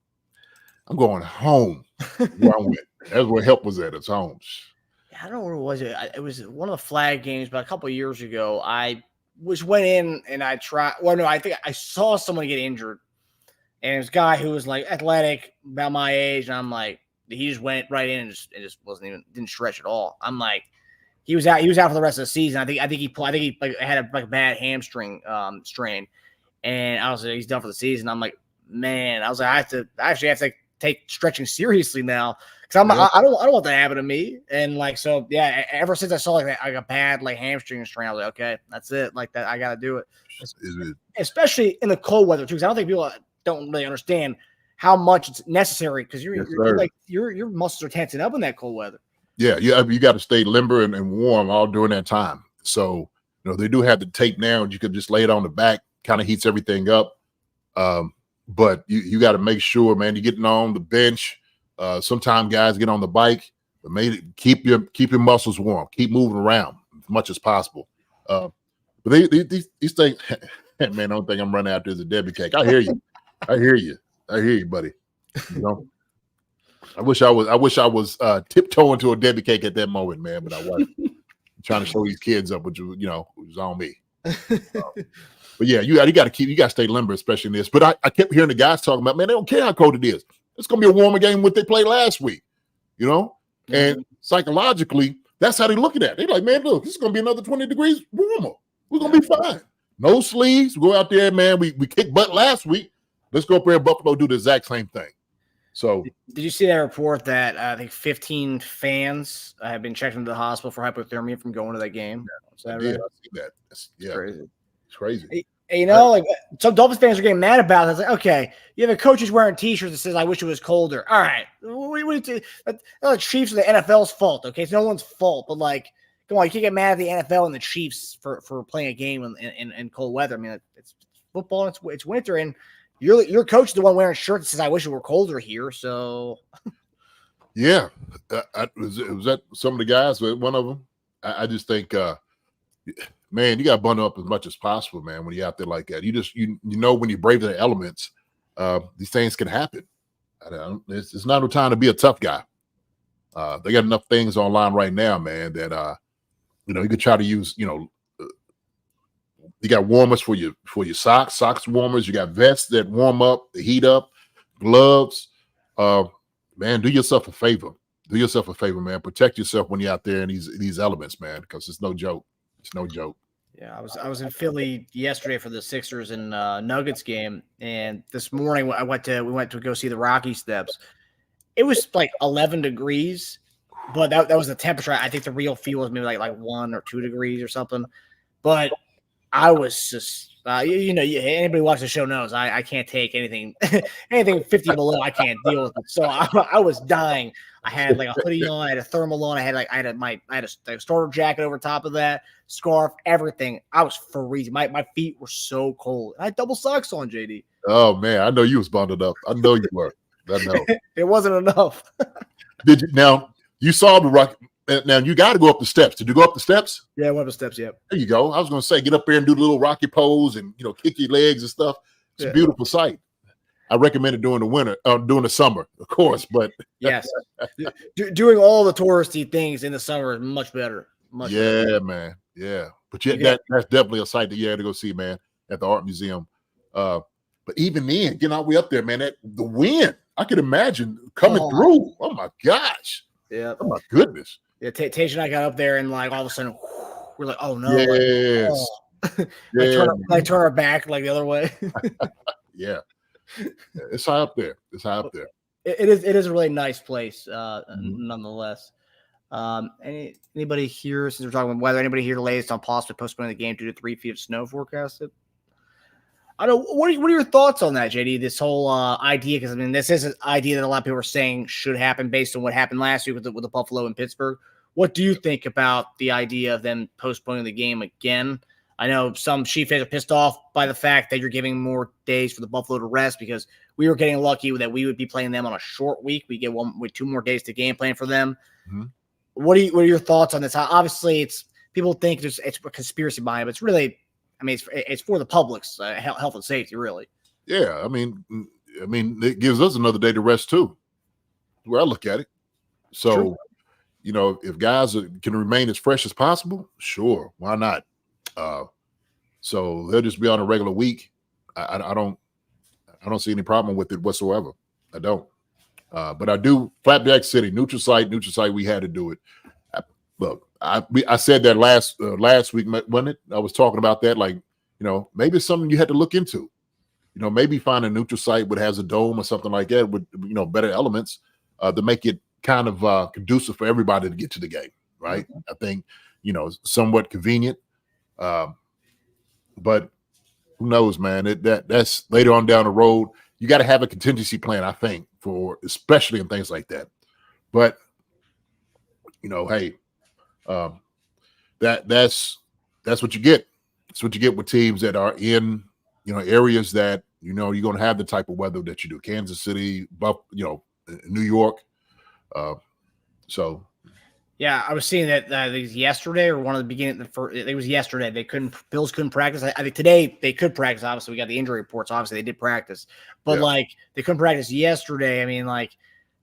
I'm going home where I went. That's where help was at. It's home. I don't know where it was. It was one of the flag games, but a couple of years ago, I went in and I tried. Well, no, I think I saw someone get injured, and it was a guy who was like athletic, about my age, and I'm like, he just went right in and just didn't stretch at all. I'm like, he was out for the rest of the season. I think he like had a bad hamstring strain, and I was like, he's done for the season. I'm like, man, I was like, I actually have to take stretching seriously now. Cause I don't want that to happen to me. And like, so yeah, ever since I saw like a bad like hamstring strain, I was like, okay, that's it. Like that, I got to do it. Especially in the cold weather too. Cause I don't think people don't really understand how much it's necessary. Cause your muscles are tensing up in that cold weather. Yeah. You got to stay limber and warm all during that time. So, they do have the tape now and you can just lay it on the back, kind of heats everything up. But you got to make sure, man, you're getting on the bench. Sometimes guys get on the bike, but keep your muscles warm. Keep moving around as much as possible. But these things, man, I don't think I'm running out there as a Debbie cake. I hear you, buddy. I wish I was tiptoeing to a Debbie cake at that moment, man, but I wasn't. Trying to show these kids up, which was on me. But yeah, you got to stay limber, especially in this. But I kept hearing the guys talking about, man, they don't care how cold it is. It's going to be a warmer game than what they played last week, And psychologically, that's how they look at that. They're like, man, look, this is going to be another 20 degrees warmer. We're going to be fine. No sleeves. We go out there, man. We kicked butt last week. Let's go up there in Buffalo, do the exact same thing. So, did you see that report that I think 15 fans have been checked into the hospital for hypothermia from going to that game? I did. I see that. That's crazy. It's crazy. Like some Dolphins fans are getting mad about it. It's like, okay, you have a coach who's wearing T-shirts that says, "I wish it was colder." All right, the Chiefs are the NFL's fault. Okay, it's no one's fault, but like, come on, you can't get mad at the NFL and the Chiefs for playing a game in cold weather. I mean, it's football. It's winter, and your coach is the one wearing shirts that says, "I wish it were colder here." So, yeah, was that some of the guys? One of them. I just think. Man, you got to bundle up as much as possible, man, when you're out there like that. You when you brave the elements, these things can happen. It's not no time to be a tough guy. They got enough things online right now, man, that, you could try to use, you got warmers for your socks warmers. You got vests that warm up, the heat up, gloves. man, do yourself a favor. Do yourself a favor, man. Protect yourself when you're out there in these elements, man, because it's no joke. It's no joke. Yeah, I was in Philly yesterday for the Sixers and Nuggets game, and this morning we went to go see the Rocky Steps. It was like 11 degrees, but that was the temperature. I think the real feel was maybe like 1 or 2 degrees or something. But I was just, anybody watching the show knows I can't take anything 50 below. I can't deal with it. So I was dying. I had like a hoodie on, I had a thermal on, I had a starter jacket over top of that, scarf, everything. I was freezing. My feet were so cold. I had double socks on, JD. Oh man, I know you was bundled up. I know you were. I know. It wasn't enough. Did you now? You saw the rock. Now you got to go up the steps. Did you go up the steps? Yeah, I went up the steps. Yeah. There you go. I was going to say, get up there and do the little rocky pose and kick your legs and stuff. It's a beautiful sight. I recommend it during the winter, during the summer, of course. But yes, doing all the touristy things in the summer is much better. Much better. Man. Yeah, but that's definitely a sight that you had to go see, man, at the art museum. But even then, getting all the way up there, man, the wind, I could imagine coming through. Oh my gosh. Yeah. Oh my goodness. Yeah. Tasha and I got up there, and like all of a sudden, we're like, "Oh no!" Yes. Like turn our back like the other way. Yeah. It's high up there. It's high up there. It is a really nice place, nonetheless. Anybody here, since we're talking about weather, anybody here latest on possibly postponing the game due to 3 feet of snow forecasted? I don't. What are your thoughts on that, JD? This whole idea, because I mean, this is an idea that a lot of people are saying should happen based on what happened last week with the Buffalo and Pittsburgh. What do you think about the idea of them postponing the game again? I know some Chief fans are pissed off by the fact that you're giving more days for the Buffalo to rest, because we were getting lucky that we would be playing them on a short week. We get 2 more days to game plan for them. Mm-hmm. What are your thoughts on this? Obviously, it's people think it's a conspiracy behind it, but it's really, I mean, it's for the public's health and safety, really. Yeah, I mean, it gives us another day to rest too. Where I look at it, so True. If guys can remain as fresh as possible, sure, why not? So they'll just be on a regular week. I don't see any problem with it whatsoever. I don't. But I do. Flapjack City, neutral site. We had to do it. Look, I said that last week, wasn't it? I was talking about that, like, maybe it's something you had to look into. Maybe find a neutral site that has a dome or something like that with better elements to make it kind of conducive for everybody to get to the game, right? Mm-hmm. I think somewhat convenient. But who knows, man? That's later on down the road. You got to have a contingency plan, I think, for especially in things like that. But hey, that's what you get. That's what you get with teams that are in areas that you're going to have the type of weather that you do. Kansas City, New York. So. Yeah, I was seeing that yesterday or one of the beginning. It was yesterday. Bills couldn't practice. I think today they could practice. Obviously, we got the injury reports. Obviously, they did practice, but they couldn't practice yesterday. I mean,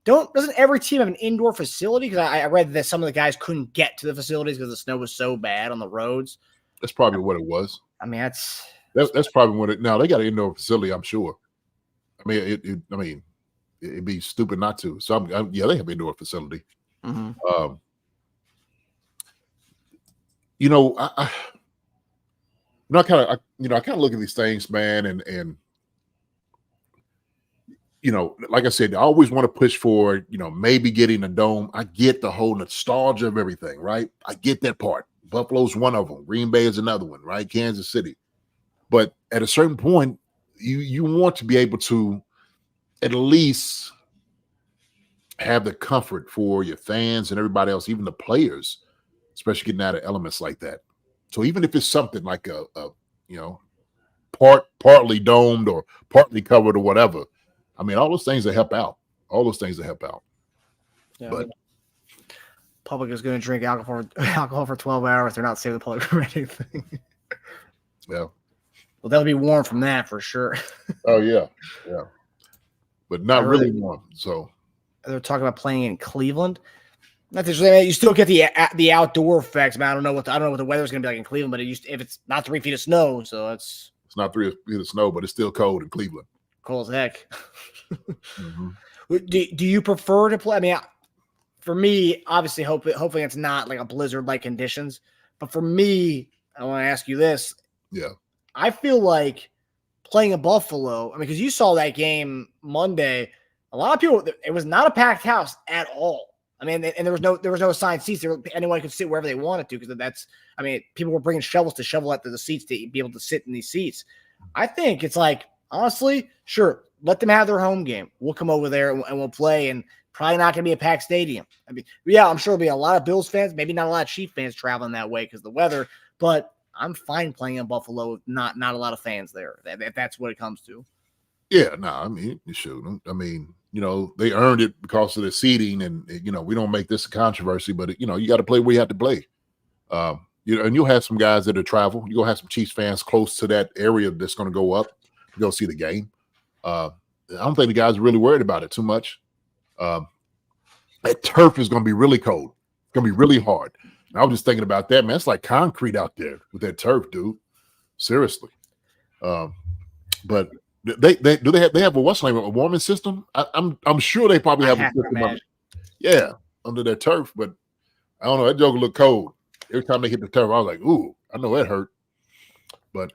doesn't every team have an indoor facility? Because I read that some of the guys couldn't get to the facilities because the snow was so bad on the roads. That's probably what it was. I mean, that's probably what it. Now they got an indoor facility, I'm sure. I mean, it'd be stupid not to. So they have an indoor facility. Mm-hmm. I kind of look at these things, man, and like I said, I always want to push for, maybe getting a dome. I get the whole nostalgia of everything, right? I get that part. Buffalo's one of them. Green Bay is another one, right? Kansas City. But at a certain point, you want to be able to at least have the comfort for your fans and everybody else, even the players, especially getting out of elements like that. So even if it's something like a partly domed or partly covered or whatever, I mean, all those things that help out. Yeah, but public is going to drink alcohol for 12 hours. They're not saving the public from anything. Yeah. Well, they'll be warm from that for sure. Oh yeah, but not really warm. So they're talking about playing in Cleveland. Not that you still get the outdoor effects. Man, I don't know what the weather's going to be like in Cleveland, but if it's not 3 feet of snow, so it's not 3 feet of snow, but it's still cold in Cleveland. Cold as heck. Mm-hmm. Do you prefer to play? I mean, for me, obviously, hopefully it's not like a blizzard-like conditions. But for me, I want to ask you this. Yeah. I feel like playing in Buffalo, I mean, because you saw that game Monday, a lot of people, it was not a packed house at all. I mean, and there was no assigned seats. Anyone could sit wherever they wanted to, because people were bringing shovels to shovel at the seats to be able to sit in these seats. I think it's like, honestly, sure, let them have their home game. We'll come over there and we'll play, and probably not going to be a packed stadium. I mean, yeah, I'm sure there'll be a lot of Bills fans, maybe not a lot of Chiefs fans traveling that way because of the weather, but I'm fine playing in Buffalo with not a lot of fans there, if that's what it comes to. Yeah, no, I mean, you shouldn't. I mean, they earned it because of the seating, and we don't make this a controversy, but you got to play where you have to play. And you'll have some guys that are travel. You'll have some Chiefs fans close to that area that's going to go up to go see the game. I don't think the guys are really worried about it too much. That turf is going to be really cold. It's going to be really hard. And I was just thinking about that, man. It's like concrete out there with that turf, dude. Seriously. But they have a warming system? I'm sure they probably have a system under their turf, but I don't know. That joke look cold. Every time they hit the turf, I was like, ooh, I know that hurt. But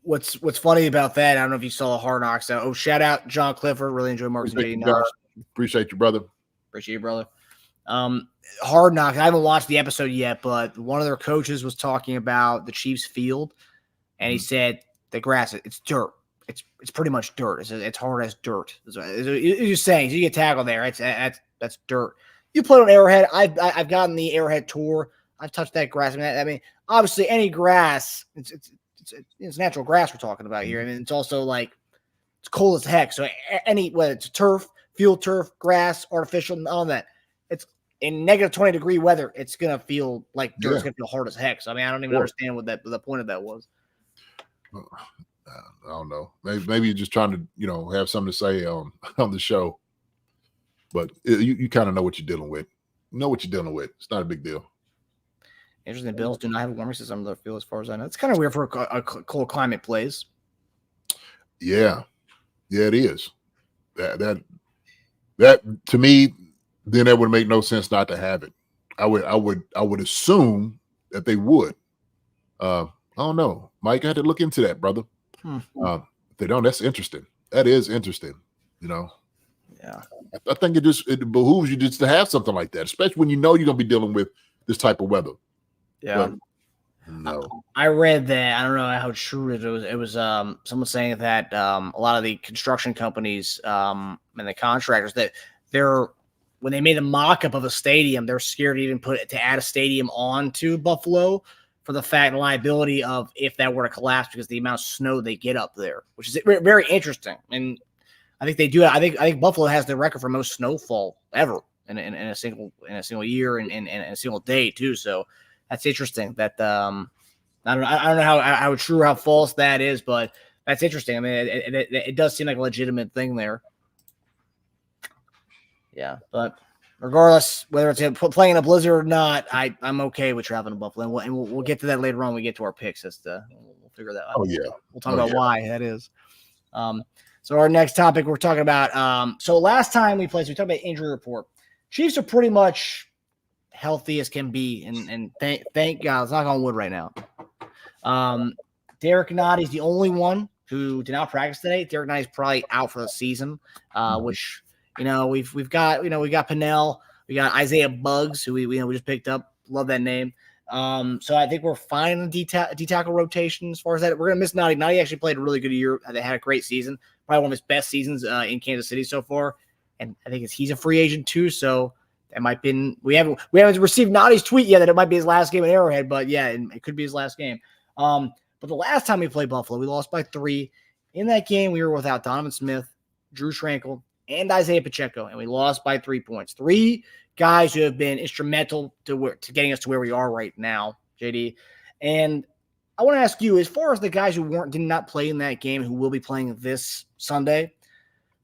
what's funny about that, I don't know if you saw the Hard Knocks. Shout out John Clifford. Really enjoy Marcus and JD. Appreciate you, brother. Appreciate you, brother. Hard Knocks. I haven't watched the episode yet, but one of their coaches was talking about the Chiefs field, and he said the grass, it's dirt. It's pretty much dirt. It's hard as dirt. You're saying, so you get tackled there. That's dirt. You played on Arrowhead. I've gotten the Arrowhead tour. I've touched that grass. I mean, obviously, any grass, it's natural grass we're talking about here. I mean, it's also like it's cold as heck. So whether it's turf, field turf, grass, artificial, all that, it's in negative 20-degree weather. It's gonna feel like dirt. It's gonna feel hard as heck. So I mean, I don't even understand what the point of that was. I don't know. Maybe you're just trying to, have something to say on the show. But you kind of know what you're dealing with. It's not a big deal. Interesting. Bills do not have a warming system on their field, as far as I know. It's kind of weird for a cold climate plays. Yeah, it is. That to me, then that would make no sense not to have it. I would assume that they would. I don't know, Mike. I had to look into that, brother. If they don't, that's interesting. That is interesting. Yeah. I think it behooves you just to have something like that, especially when you're going to be dealing with this type of weather. Yeah. But, no. I read that. I don't know how true it was. It was someone saying that a lot of the construction companies and the contractors that when they made a mock-up of a stadium, they're scared to even to add a stadium onto Buffalo for the fact and liability of if that were to collapse because the amount of snow they get up there, which is very interesting. And I think they do. I think Buffalo has the record for most snowfall ever in a single year and in a single day too. So that's interesting. That I don't know how true or how false that is, but that's interesting. I mean, it does seem like a legitimate thing there. Yeah, but regardless, whether it's playing in a blizzard or not, I'm okay with traveling to Buffalo, and we'll get to that later on when we get to our picks. We'll figure that out. Oh yeah, we'll talk about why that is. So our next topic we're talking about. So last time we played, so we talked about injury report. Chiefs are pretty much healthy as can be, and thank God. Let's knock on wood right now. Derek Nottie is the only one who did not practice today. Derek Nottie is probably out for the season, which we've got Pennell, we got Isaiah Buggs, who we just picked up. Love that name. So I think we're fine in D-tackle rotation as far as that. We're gonna miss Nottie. Nottie actually played a really good year. They had a great season, probably one of his best seasons in Kansas City so far. And I think he's a free agent too, so that might be. We haven't received Nottie's tweet yet that it might be his last game at Arrowhead, but yeah, it could be his last game. But the last time we played Buffalo, we lost by 3. In that game, we were without Donovan Smith, Drew Schrankel, and Isaiah Pacheco, and we lost by 3 points. 3 guys who have been instrumental to getting us to where we are right now, JD. And I want to ask you, as far as the guys who did not play in that game, who will be playing this Sunday,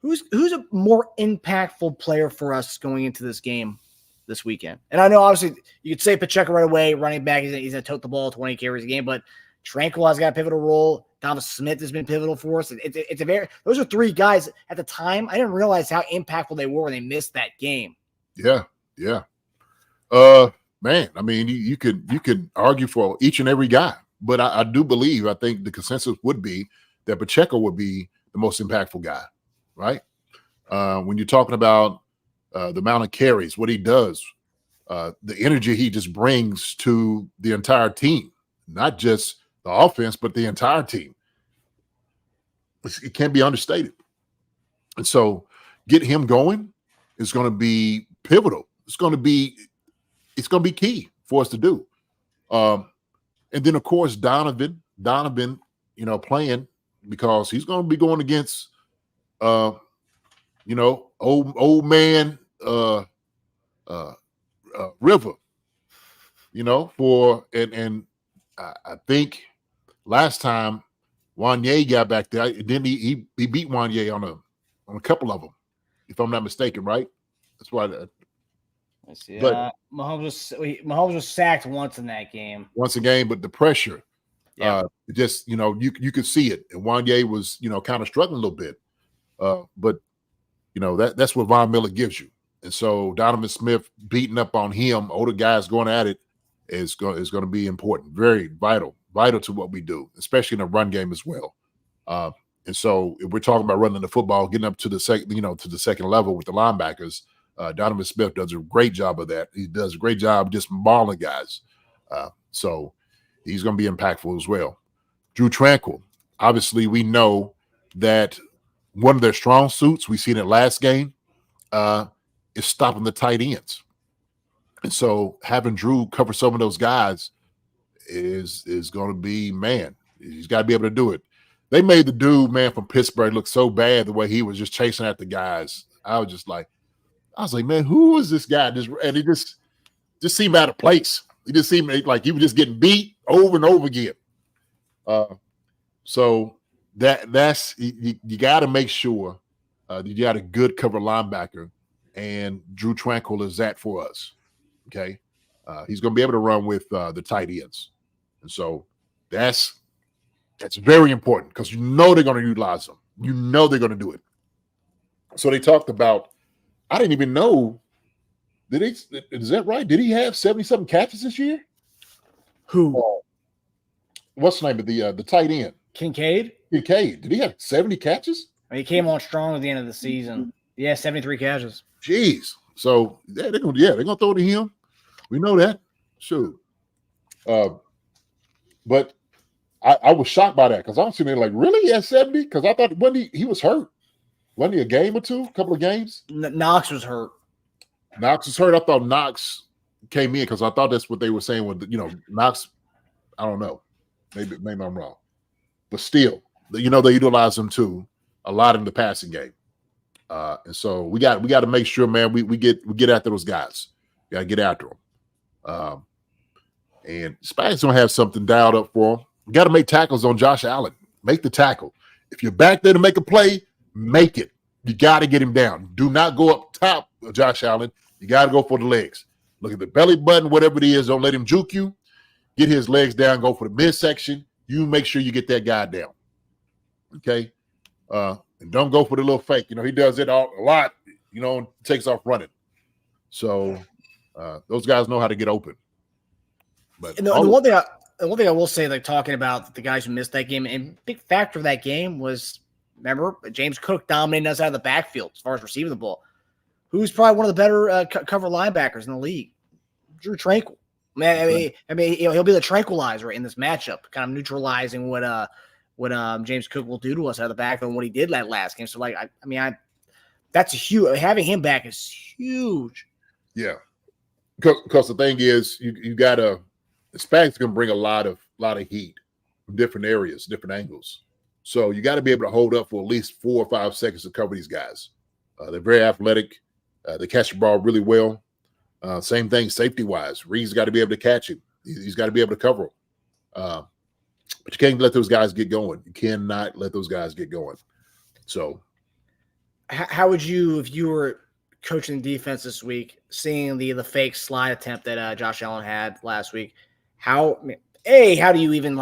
who's a more impactful player for us going into this game this weekend? And I know, obviously, you could say Pacheco right away, running back, he's going to tote the ball 20 carries a game, but Schrankel has got a pivotal role. Donovan Smith has been pivotal for us. Those are three guys at the time. I didn't realize how impactful they were when they missed that game. Yeah. Man, I mean, you could argue for each and every guy, but I think the consensus would be that Pacheco would be the most impactful guy, right? When you're talking about the amount of carries, what he does, the energy he just brings to the entire team, not just the offense, but the entire team. It can't be understated. And so getting him going is going to be pivotal. It's going to be key for us to do. And then, of course, Donovan, playing because he's going to be going against, old man River, I think last time Wanye got back there, then he beat Wanye on a couple of them, if I'm not mistaken, right? That's why. Let's see. But Mahomes was sacked once in that game. Once a game, but the pressure, just you could see it. And Wanye was kind of struggling a little bit, but that's what Von Miller gives you. And so Donovan Smith beating up on him, older guys going at it, is going to be important, very vital to what we do, especially in a run game as well. And so if we're talking about running the football, getting up to the second level with the linebackers, Donovan Smith does a great job of that. He does a great job just mauling guys. So he's going to be impactful as well. Drew Tranquil, obviously we know that one of their strong suits, we seen it last game, is stopping the tight ends. And so having Drew cover some of those guys is going to be, man, he's got to be able to do it. They made the dude, man, from Pittsburgh look so bad the way he was just chasing at the guys. I was like, man, who is this guy? And he just seemed out of place. He just seemed like he was just getting beat over and over again. So that's you got to make sure you got a good cover linebacker, and Drew Tranquil is that for us. Okay, he's going to be able to run with the tight ends, and so that's very important because they're going to utilize them. They're going to do it. So they talked about. I didn't even know. Is that right? Did he have 70-something catches this year? Who? What's the name of the tight end? Kincaid. Did he have 70 catches? He came on strong at the end of the season. Yeah, 73 catches. Jeez. So they're gonna throw to him. We know that. Sure. But I was shocked by that because I'm sitting there like, really? He had 70? Because I thought when he was hurt. Wasn't he a game or two? A couple of games? Knox was hurt. I thought Knox came in because I thought that's what they were saying with Knox. I don't know. Maybe I'm wrong. But still, they utilize him too a lot in the passing game. And so we got to make sure, man, we get after those guys. We got to get after them. And Spags gonna have something dialed up for him. We got to make tackles on Josh Allen. Make the tackle. If you're back there to make a play, make it. You got to get him down. Do not go up top of Josh Allen. You got to go for the legs. Look at the belly button, whatever it is. Don't let him juke you. Get his legs down. Go for the midsection. You make sure you get that guy down. Okay? And don't go for the little fake. He does it a lot, takes off running. So those guys know how to get open. But the one thing I will say, like talking about the guys who missed that game, and a big factor of that game was, remember, James Cook dominating us out of the backfield as far as receiving the ball. Who's probably one of the better cover linebackers in the league? Drew Tranquil. I mean, he'll be the tranquilizer in this matchup, kind of neutralizing what James Cook will do to us out of the backfield and what he did that last game. So, that's a huge. Having him back is huge. Yeah, because the thing is, you got to. Spags can bring a lot of heat from different areas, different angles. So you got to be able to hold up for at least 4 or 5 seconds to cover these guys. They're very athletic. They catch the ball really well. Same thing safety-wise. Reed's got to be able to catch him. He's got to be able to cover him. But you can't let those guys get going. You cannot let those guys get going. So how would you, if you were coaching defense this week, seeing the fake slide attempt that Josh Allen had last week, how do you even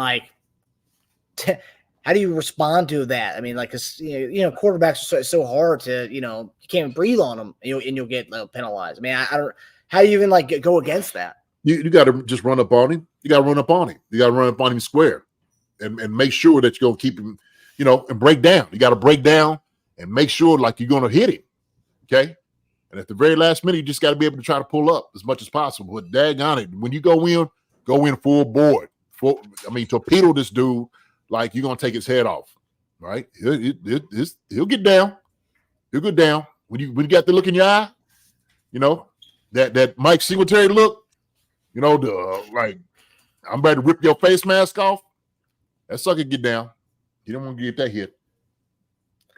how do you respond to that? I mean, like, 'cause, quarterbacks are so hard to, you can't even breathe on them, and you'll get penalized. I mean, I don't. How do you even like go against that? You got to just run up on him. You got to run up on him. You got to run up on him square, and make sure that you're gonna keep him, and break down. You got to break down and make sure like you're gonna hit him. Okay. And at the very last minute, you just got to be able to try to pull up as much as possible. But daggone it, when you go in full board. Torpedo this dude like you're going to take his head off, right? He'll get down. He'll get down. When you got the look in your eye, that Mike Singletary look, like, I'm ready to rip your face mask off. That sucker get down. You don't want to get that hit.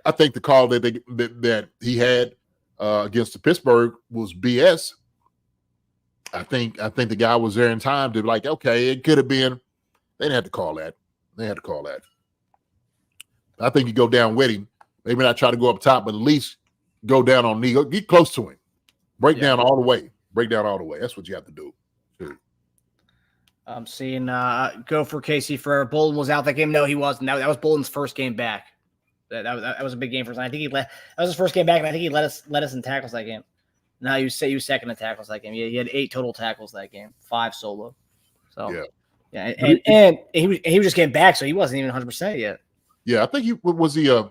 I think the call that he had against the Pittsburgh was BS. I think the guy was there in time to be like, okay, it could have been. They didn't have to call that. I think you go down with him. Maybe not try to go up top, but at least go down on knee. Get close to him. Break down all the way. That's what you have to do. I'm seeing go for Casey Ferrer. Bolden was out that game. No, he wasn't. That was Bolden's first game back. That was a big game for us. I think that was his first game back, and I think he led us in tackles that game. No, you say you second in tackles that game. Yeah, he had 8 total tackles that game, 5 solo. So yeah, and he was just getting back, so he wasn't even 100% yet. Yeah, I think he was the.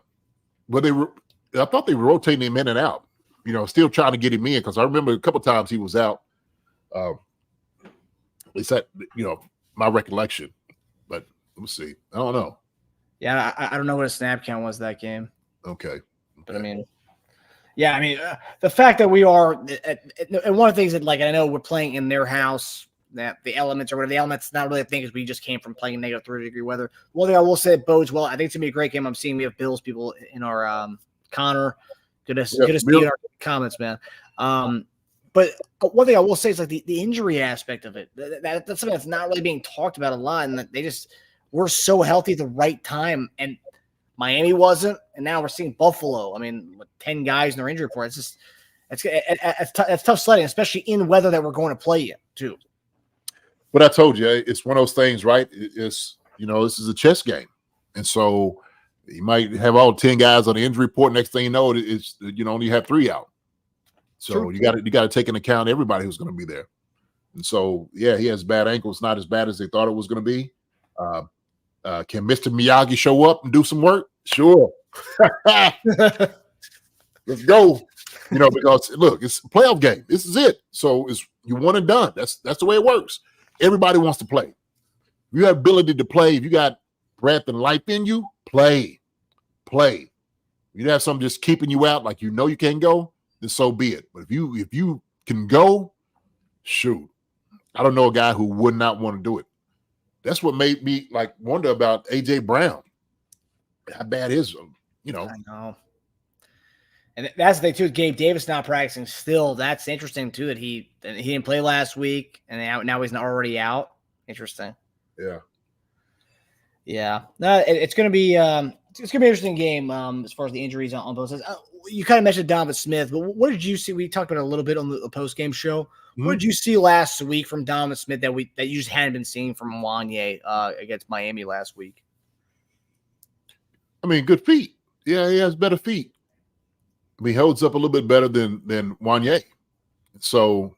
I thought they were rotating him in and out. Still trying to get him in because I remember a couple times he was out. At least that my recollection, but let's see. I don't know. Yeah, I don't know what his snap count was that game. Okay. But I mean. Yeah, the fact that we are, and one of the things that, like, I know we're playing in their house, that the elements or whatever, the elements not really a thing because we just came from playing negative 30-degree weather. One thing I will say it bodes well. I think it's going to be a great game. I'm seeing we have Bills people in our Connor. Good to see you in our comments, man. But one thing I will say is like the injury aspect of it. That's something that's not really being talked about a lot, and that we're so healthy at the right time, and Miami wasn't, and now we're seeing Buffalo. With 10 guys in their injury report, it's tough sledding, especially in weather that we're going to play in too. But I told you, it's one of those things, right? It's this is a chess game, and so you might have all 10 guys on the injury report. Next thing you know, it's only have 3 out. So true. you got to take into account everybody who's going to be there. And so yeah, he has bad ankles, not as bad as they thought it was going to be. Can Mr. Miyagi show up and do some work? Sure. Let's go. Because look, it's a playoff game. This is it. So you one and done. That's the way it works. Everybody wants to play. If you have ability to play, if you got breath and life in you, play. You have something just keeping you out, like you can't go, then so be it. But if you can go, shoot. I don't know a guy who would not want to do it. That's what made me wonder about AJ Brown. How bad is I know. And that's the thing too. Gabe Davis not practicing still. That's interesting too. That he didn't play last week, and now he's not already out. Interesting. Yeah. Yeah. No, it's gonna be an interesting game as far as the injuries on both sides. You kind of mentioned Donovan Smith, but what did you see? We talked about it a little bit on the post game show. Mm-hmm. What did you see last week from Donovan Smith that you just hadn't been seeing from Wanye against Miami last week? Good feet. Yeah, he has better feet. He holds up a little bit better than Wanye. So,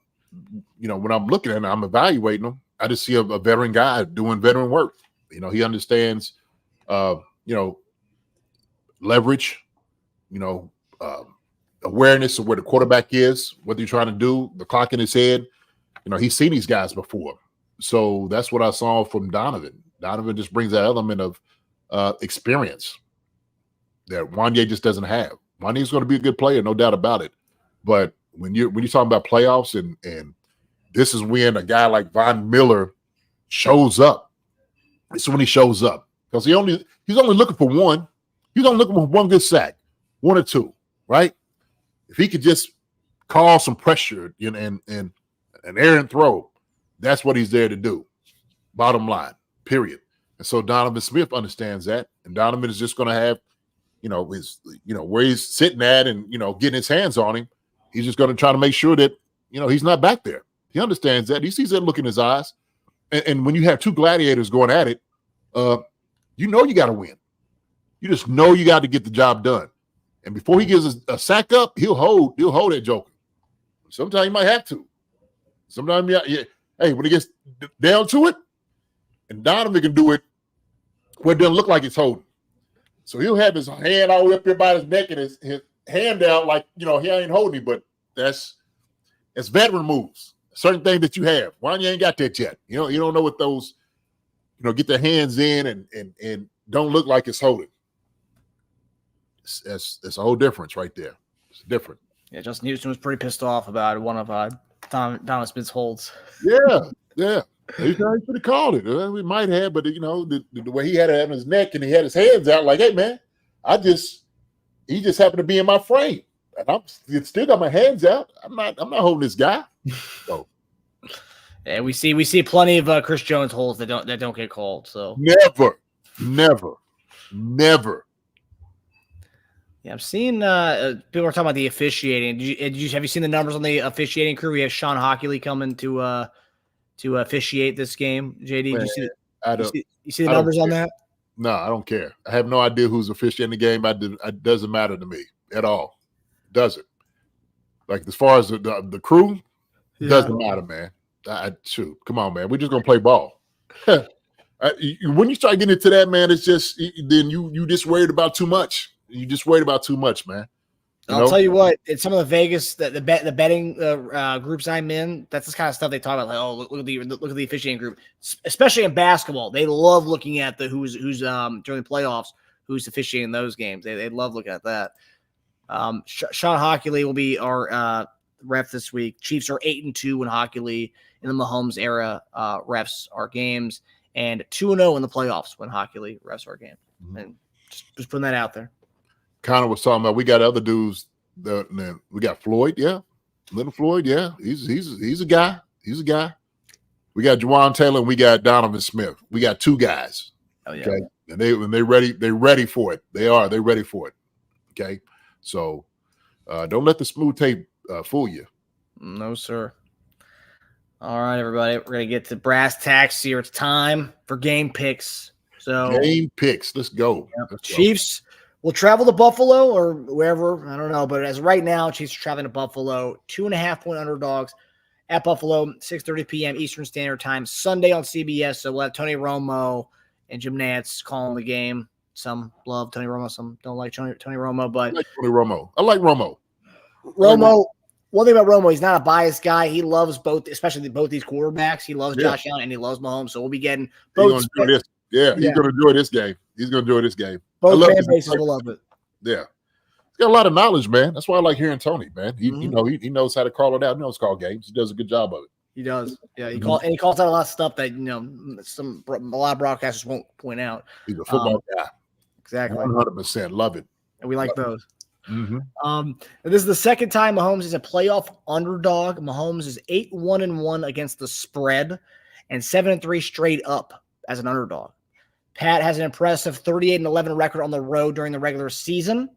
when I'm looking at him, I'm evaluating him. I just see a veteran guy doing veteran work. He understands, leverage, awareness of where the quarterback is, what they're trying to do, the clock in his head. He's seen these guys before. So that's what I saw from Donovan. Donovan just brings that element of experience that Wanye just doesn't have. Wanye's going to be a good player, no doubt about it. But when you're talking about playoffs and this is when a guy like Von Miller shows up. It's when he shows up because he's only looking for one. He's only looking for one good sack, 1 or 2, right? If he could just cause some pressure and an errant throw, that's what he's there to do. Bottom line, period. And so Donovan Smith understands that, and Donovan is just going to have, where he's sitting at and getting his hands on him. He's just going to try to make sure that he's not back there. He understands that. He sees that look in his eyes. And when you have 2 gladiators going at it, you got to win. You just know you got to get the job done. And before he gives a sack up, he'll hold that joker. Sometimes you might have to. Sometimes, hey, when it gets down to it, and Donovan can do it where it doesn't look like it's holding. So he'll have his hand all the way up there by his neck and his hand out like, he ain't holding it, but that's veteran moves. Certain things that you have. Why you ain't got that yet? You don't know what those, get their hands in and don't look like it's holding. It's a whole difference right there. It's different. Yeah, Justin Houston was pretty pissed off about one of Donovan Smith's holds. Yeah. He could have called it. We might have, but the way he had it on his neck and he had his hands out, like, hey man, he just happened to be in my frame, and I'm still got my hands out. I'm not holding this guy. So. Yeah, we see plenty of Chris Jones holds that don't get called. So never. Yeah, I'm seeing people are talking about the officiating. Have you seen the numbers on the officiating crew? We have Sean Hockley coming to officiate this game. JD, Man, did you see the numbers on that? No, I don't care. I have no idea who's officiating the game. It doesn't matter to me at all. Doesn't. Like as far as the crew, doesn't matter, man. Shoot, come on, man. We're just gonna play ball. When you start getting into that, man, it's just then you just worried about too much. You just worried about too much, man. I'll tell you what, in some of the Vegas, the betting groups I'm in, that's the kind of stuff they talk about. Like, oh, look at the officiating group, especially in basketball. They love looking at the who's during the playoffs, who's officiating those games. They love looking at that. Sean Hockley will be our ref this week. Chiefs are 8-2 when Hockley in the Mahomes era refs our games, and 2-0 in the playoffs when Hockley refs our game. Mm-hmm. And just putting that out there. Connor was talking about we got other dudes. We got Floyd, yeah, Little Floyd, yeah. He's a guy. He's a guy. We got Juwan Taylor and we got Donovan Smith. We got two guys. Oh yeah. Okay, and they're ready for it. They're ready for it. Okay, so don't let the smooth tape fool you. No, sir. All right, everybody, we're gonna get to brass tacks here. It's time for game picks. So game picks. Let's go. Yep. Let's Chiefs. We'll travel to Buffalo or wherever. I don't know. But as right now, Chiefs are traveling to Buffalo. 2.5-point underdogs at Buffalo, 6:30 p.m. Eastern Standard Time, Sunday on CBS. So we'll have Tony Romo and Jim Nantz calling the game. Some love Tony Romo. Some don't like Tony Romo. But I like Tony Romo. I like Romo. One thing about Romo, he's not a biased guy. He loves both, especially both these quarterbacks. He loves Josh Allen and he loves Mahomes. So we'll be getting both. He's going to enjoy this game. He's going to enjoy this game. Both fan bases will love it. Yeah. He's got a lot of knowledge, man. That's why I like hearing Tony, man. He knows how to call it out. He knows call games. He does a good job of it. He does. Yeah, he calls out a lot of stuff that a lot of broadcasters won't point out. He's a football guy. Exactly. 100%. Love it. And we like those. Mm-hmm. And this is the second time Mahomes is a playoff underdog. Mahomes is 8-1-1 against the spread and 7-3 straight up as an underdog. Pat has an impressive 38-11 record on the road during the regular season.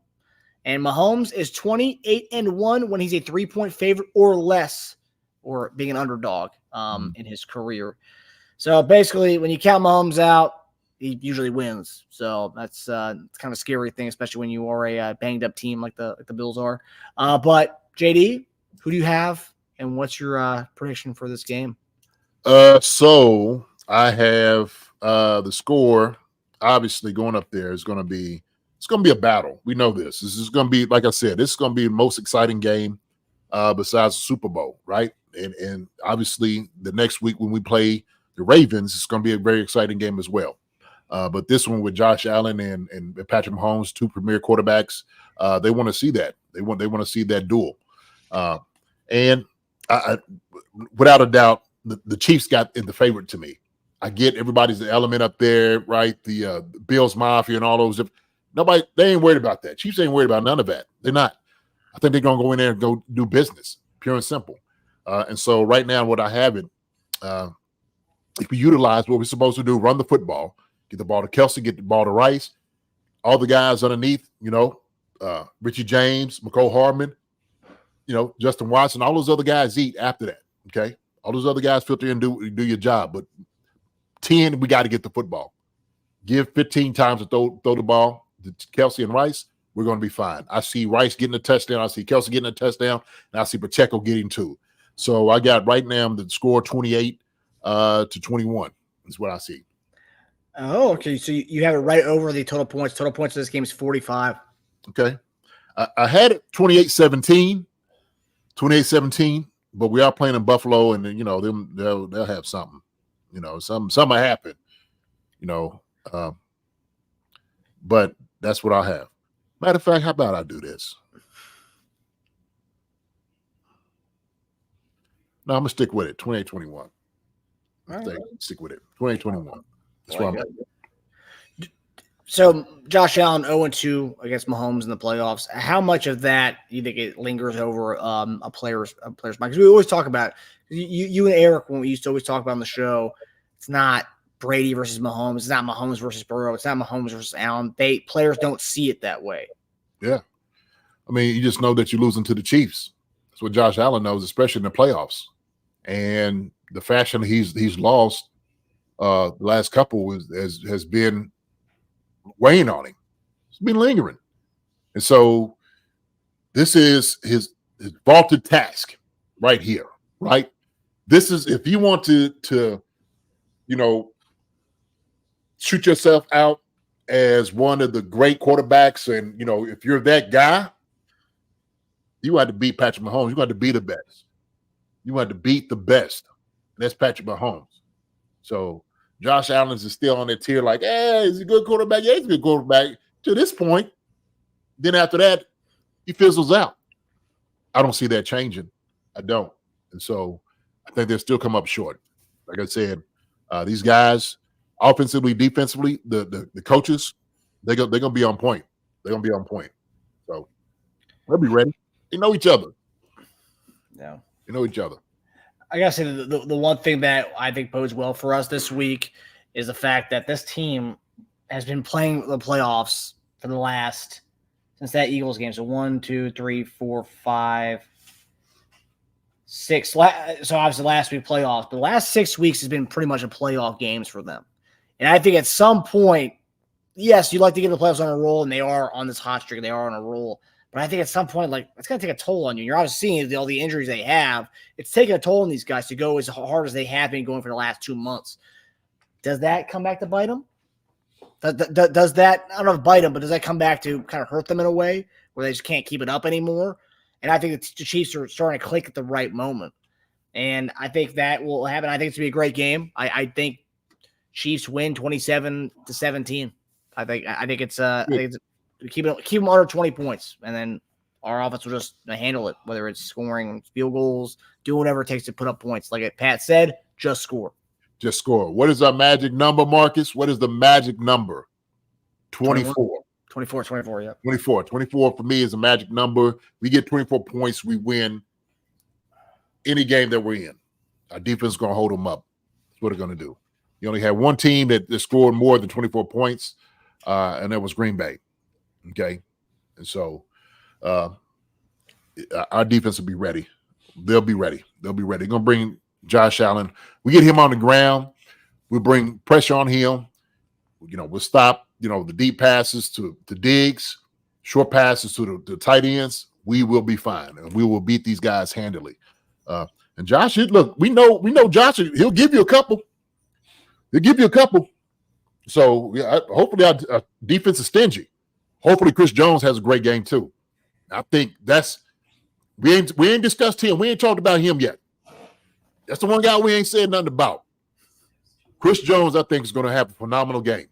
And Mahomes is 28-1 when he's a 3-point favorite or less, or being an underdog in his career. So basically, when you count Mahomes out, he usually wins. So that's it's kind of a scary thing, especially when you are a banged up team like the Bills are. But JD, who do you have, and what's your prediction for this game? So I have the score. Obviously, going up there is going to be a battle. We know this. This is going to be, like I said, this is going to be the most exciting game besides the Super Bowl, right? And obviously, the next week when we play the Ravens, it's going to be a very exciting game as well. But this one with Josh Allen and Patrick Mahomes, two premier quarterbacks, they want to see that. They want to see that duel. And I, without a doubt, the Chiefs got in the favorite to me. I get everybody's the element up there, right? The Bills Mafia and all those. Nobody, they ain't worried about that. Chiefs ain't worried about none of that. They're not. I think they're going to go in there and go do business, pure and simple. And so right now, what I have it, if we utilize what we're supposed to do, run the football, get the ball to Kelsey, get the ball to Rice, all the guys underneath, Richie James, McCole Hardman, Justin Watson, all those other guys eat after that, okay? All those other guys filter in and do your job. But 10, we got to get the football. Give 15 times to throw the ball. Kelsey and Rice, we're going to be fine. I see Rice getting a touchdown. I see Kelsey getting a touchdown, and I see Pacheco getting 2. So I got right now the score 28 to 21 is what I see. Oh, okay. So you have it right over the total points. Total points of this game is 45. Okay. I had it 28-17, but we are playing in Buffalo, and they'll have something. Something will happen. But that's what I have. Matter of fact, how about I do this? No, I'm gonna stick with it. 28-21. Stick with it. 28-21. That's what I'm doing. So Josh Allen 0-2 against Mahomes in the playoffs. How much of that do you think it lingers over a player's mind? Because we always talk about you and Eric when we used to always talk about on the show. It's not Brady versus Mahomes. It's not Mahomes versus Burrow. It's not Mahomes versus Allen. Players don't see it that way. Yeah, I mean, you just know that you're losing to the Chiefs. That's what Josh Allen knows, especially in the playoffs. And the fashion he's lost the last couple has been weighing on him. It's been lingering. And so this is his vaulted task right here, right? This is, if you want to shoot yourself out as one of the great quarterbacks, and if you're that guy, you had to beat Patrick Mahomes. You got to be the best. You had to beat the best. And that's Patrick Mahomes. So Josh Allen is still on that tier, like, hey, is he a good quarterback? Yeah, he's a good quarterback to this point. Then after that, he fizzles out. I don't see that changing. I don't. And so I think they'll still come up short. Like I said, these guys, offensively, defensively, the coaches, they're gonna be on point. They're gonna be on point. So they'll be ready. They know each other. Yeah. They know each other. I gotta say the one thing that I think bodes well for us this week is the fact that this team has been playing the playoffs for the last since that Eagles game. So 1, 2, 3, 4, 5, 6. So obviously last week playoffs, but the last 6 weeks has been pretty much a playoff games for them. And I think at some point, yes, you'd like to get the playoffs on a roll, and they are on this hot streak. They are on a roll. But I think at some point, like, it's going to take a toll on you. You're obviously seeing all the injuries they have. It's taking a toll on these guys to go as hard as they have been going for the last 2 months. Does that come back to bite them? Does that, I don't know if bite them, but does that come back to kind of hurt them in a way where they just can't keep it up anymore? And I think the Chiefs are starting to click at the right moment. And I think that will happen. I think it's going to be a great game. I think Chiefs win 27-17. I think it's keep them under 20 points, and then our offense will just handle it, whether it's scoring field goals, do whatever it takes to put up points. Like Pat said, just score. Just score. What is our magic number, Marcus? What is the magic number? 24. 24, yeah. 24. 24 for me is a magic number. We get 24 points, we win any game that we're in. Our defense is going to hold them up. That's what they're going to do. You only had one team that scored more than 24 points, and that was Green Bay. Okay? And so our defense will be ready. They'll be ready. They're going to bring Josh Allen. We get him on the ground. We bring pressure on him. We'll stop, the deep passes to Diggs, short passes to the tight ends. We will be fine, and we will beat these guys handily. And Josh, look, we know Josh. He'll give you a couple. So hopefully our defense is stingy. Hopefully Chris Jones has a great game too. I think we ain't discussed him. We ain't talked about him yet. That's the one guy we ain't said nothing about. Chris Jones, I think, is going to have a phenomenal game.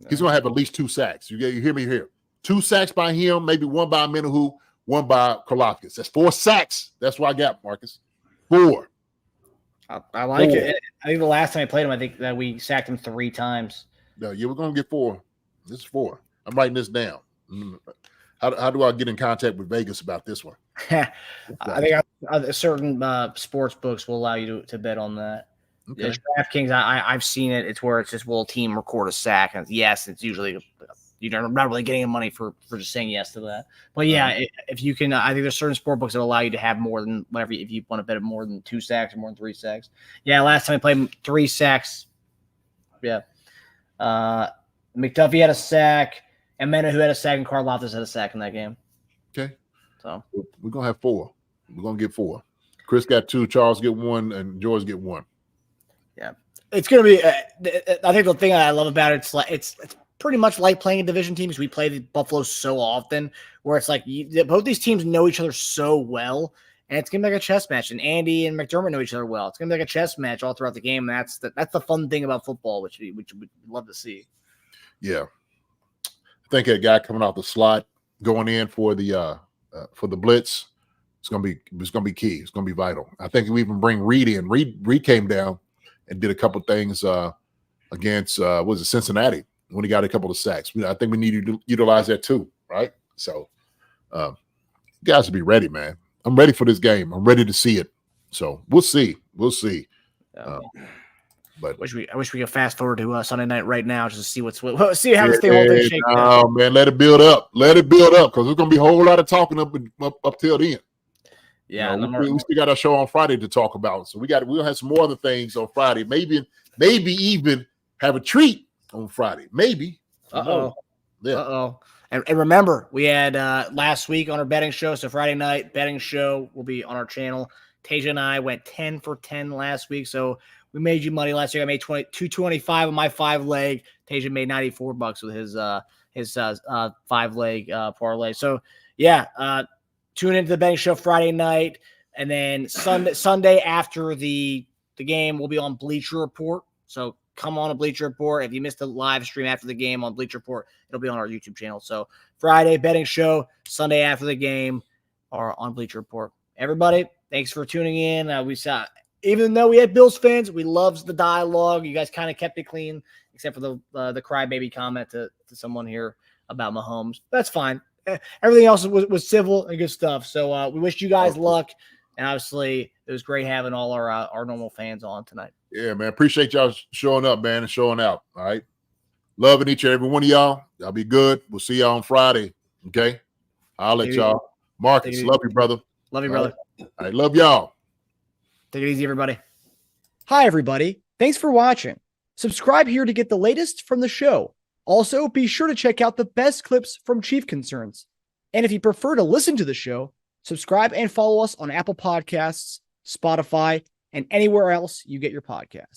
He's going to have at least 2 sacks. You hear me here? 2 sacks by him, maybe one by Minahu, one by Karlaftis. That's 4 sacks. That's what I got, Marcus. 4. I like it. I think the last time I played him, I think that we sacked him 3 times. No, yeah, we're going to get 4. This is 4. I'm writing this down. How do I get in contact with Vegas about this one? I think certain sports books will allow you to bet on that. Okay. DraftKings, I've seen it. It's where it's just, will a team record a sack? And yes, it's usually you're not really getting money for just saying yes to that. But yeah, if you can, I think there's certain sport books that allow you to have more than whatever. If you want to bet more than 2 sacks or more than 3 sacks. Yeah, last time I played 3 sacks. Yeah, McDuffie had a sack. And Mena, who had a sack, and Carl Loftus had a sack in that game. Okay. So we're going to have 4. We're going to get 4. Chris got 2, Charles get 1, and George get 1. Yeah. It's going to be I think the thing I love about it, it's pretty much like playing a division team because we play the Buffalo so often where it's like both these teams know each other so well, and it's going to be like a chess match. And Andy and McDermott know each other well. It's going to be like a chess match all throughout the game. And that's the fun thing about football, which we'd love to see. Yeah. I think a guy coming out the slot going in for the blitz, it's gonna be key. It's gonna be vital. I think we even bring Reed in. Reed came down and did a couple things against was it Cincinnati when he got a couple of sacks. I think we need to utilize that too, right? So guys will be ready, man. I'm ready for this game. I'm ready to see it. So we'll see. But I wish we could fast forward to Sunday night right now just to see see how this whole thing shakes out. Oh man, let it build up. Let it build up because there's gonna be a whole lot of talking up till then. Yeah, we still got our show on Friday to talk about. So we'll have some more other things on Friday. Maybe even have a treat on Friday. Maybe. Uh-oh. Yeah. Uh-oh. And remember, we had last week on our betting show. So Friday night betting show will be on our channel. Tasia and I went 10 for 10 last week. So we made you money last week. I made $225 on my 5-leg. Tasia made $94 with his 5-leg parlay. So yeah, tune into the betting show Friday night, and then Sunday after the game, we'll be on Bleacher Report. So come on to Bleacher Report. If you missed the live stream after the game on Bleacher Report, it'll be on our YouTube channel. So Friday betting show, Sunday after the game, are on Bleacher Report. Everybody, thanks for tuning in. Even though we had Bills fans, we loved the dialogue. You guys kind of kept it clean, except for the crybaby comment to someone here about Mahomes. That's fine. Everything else was civil and good stuff. So we wish you guys luck. And obviously, it was great having all our normal fans on tonight. Yeah, man. Appreciate y'all showing up, man, and showing out. All right. Loving each and every one of y'all. Y'all be good. We'll see y'all on Friday. Okay. I'll let y'all. Marcus, love you, brother. Love you, brother. All right. Love y'all. Take it easy, everybody. Hi, everybody. Thanks for watching. Subscribe here to get the latest from the show. Also, be sure to check out the best clips from Chief Concerns. And if you prefer to listen to the show, subscribe and follow us on Apple Podcasts, Spotify, and anywhere else you get your podcasts.